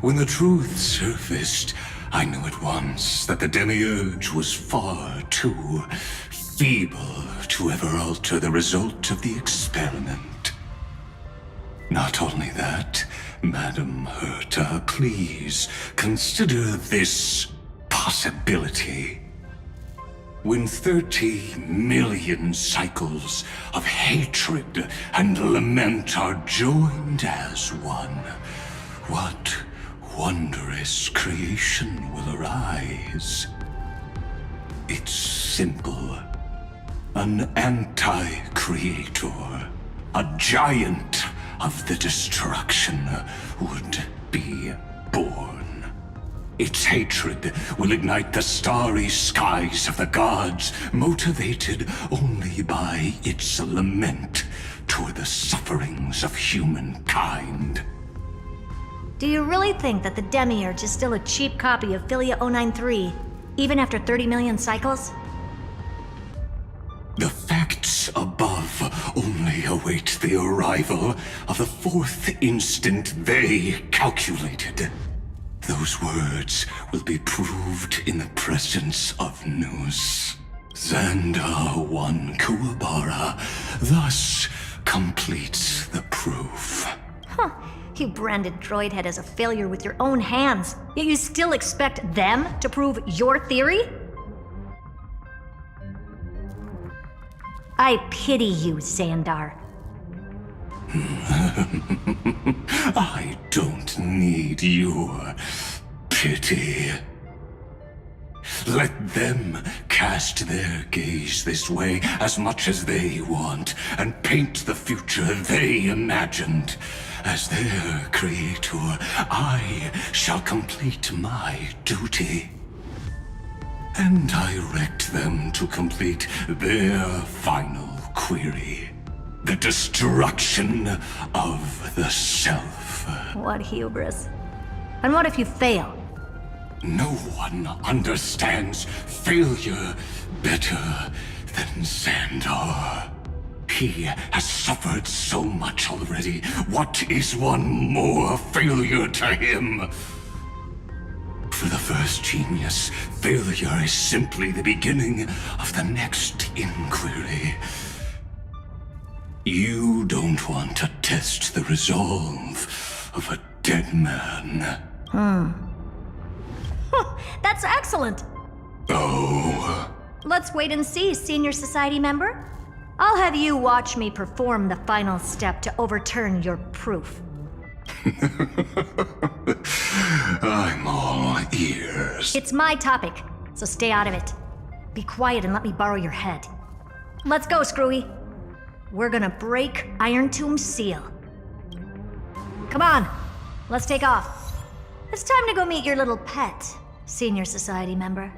When the truth surfaced, I knew at once that the Demiurge was far too feeble to ever alter the result of the experiment. Not only that, Madam Herta, please consider this possibility. When 30 million cycles of hatred and lament are joined as one, what wondrous creation will arise? It's simple. An anti-creator, a giant of the destruction, would be born. Its hatred will ignite the starry skies of the gods, motivated only by its lament toward the sufferings of humankind. Do you really think that the Demiurge is still a cheap copy of Philia 093, even after 30 million cycles? The facts above only await the arrival of the fourth instant they calculated. Those words will be proved in the presence of Nous. Xandar 1 Kuwabara thus completes the proof. Huh. You branded Droidhead as a failure with your own hands, yet you still expect them to prove your theory? I pity you, Xandar. I don't need your pity. Let them cast their gaze this way as much as they want, and paint the future they imagined. As their creator, I shall complete my duty and direct them to complete their final query. The destruction of the self. What hubris. And what if you fail? No one understands failure better than Xandar. He has suffered so much already. What is one more failure to him? For the first genius, failure is simply the beginning of the next inquiry. You don't want to test the resolve of a dead man. That's excellent. Oh. Let's wait and see, Senior Society member. I'll have you watch me perform the final step to overturn your proof. I'm all ears. It's my topic, so stay out of it. Be quiet and let me borrow your head. Let's go, Screwy. We're gonna break Iron Tomb's seal. Come on, let's take off. It's time to go meet your little pet, Senior Society member.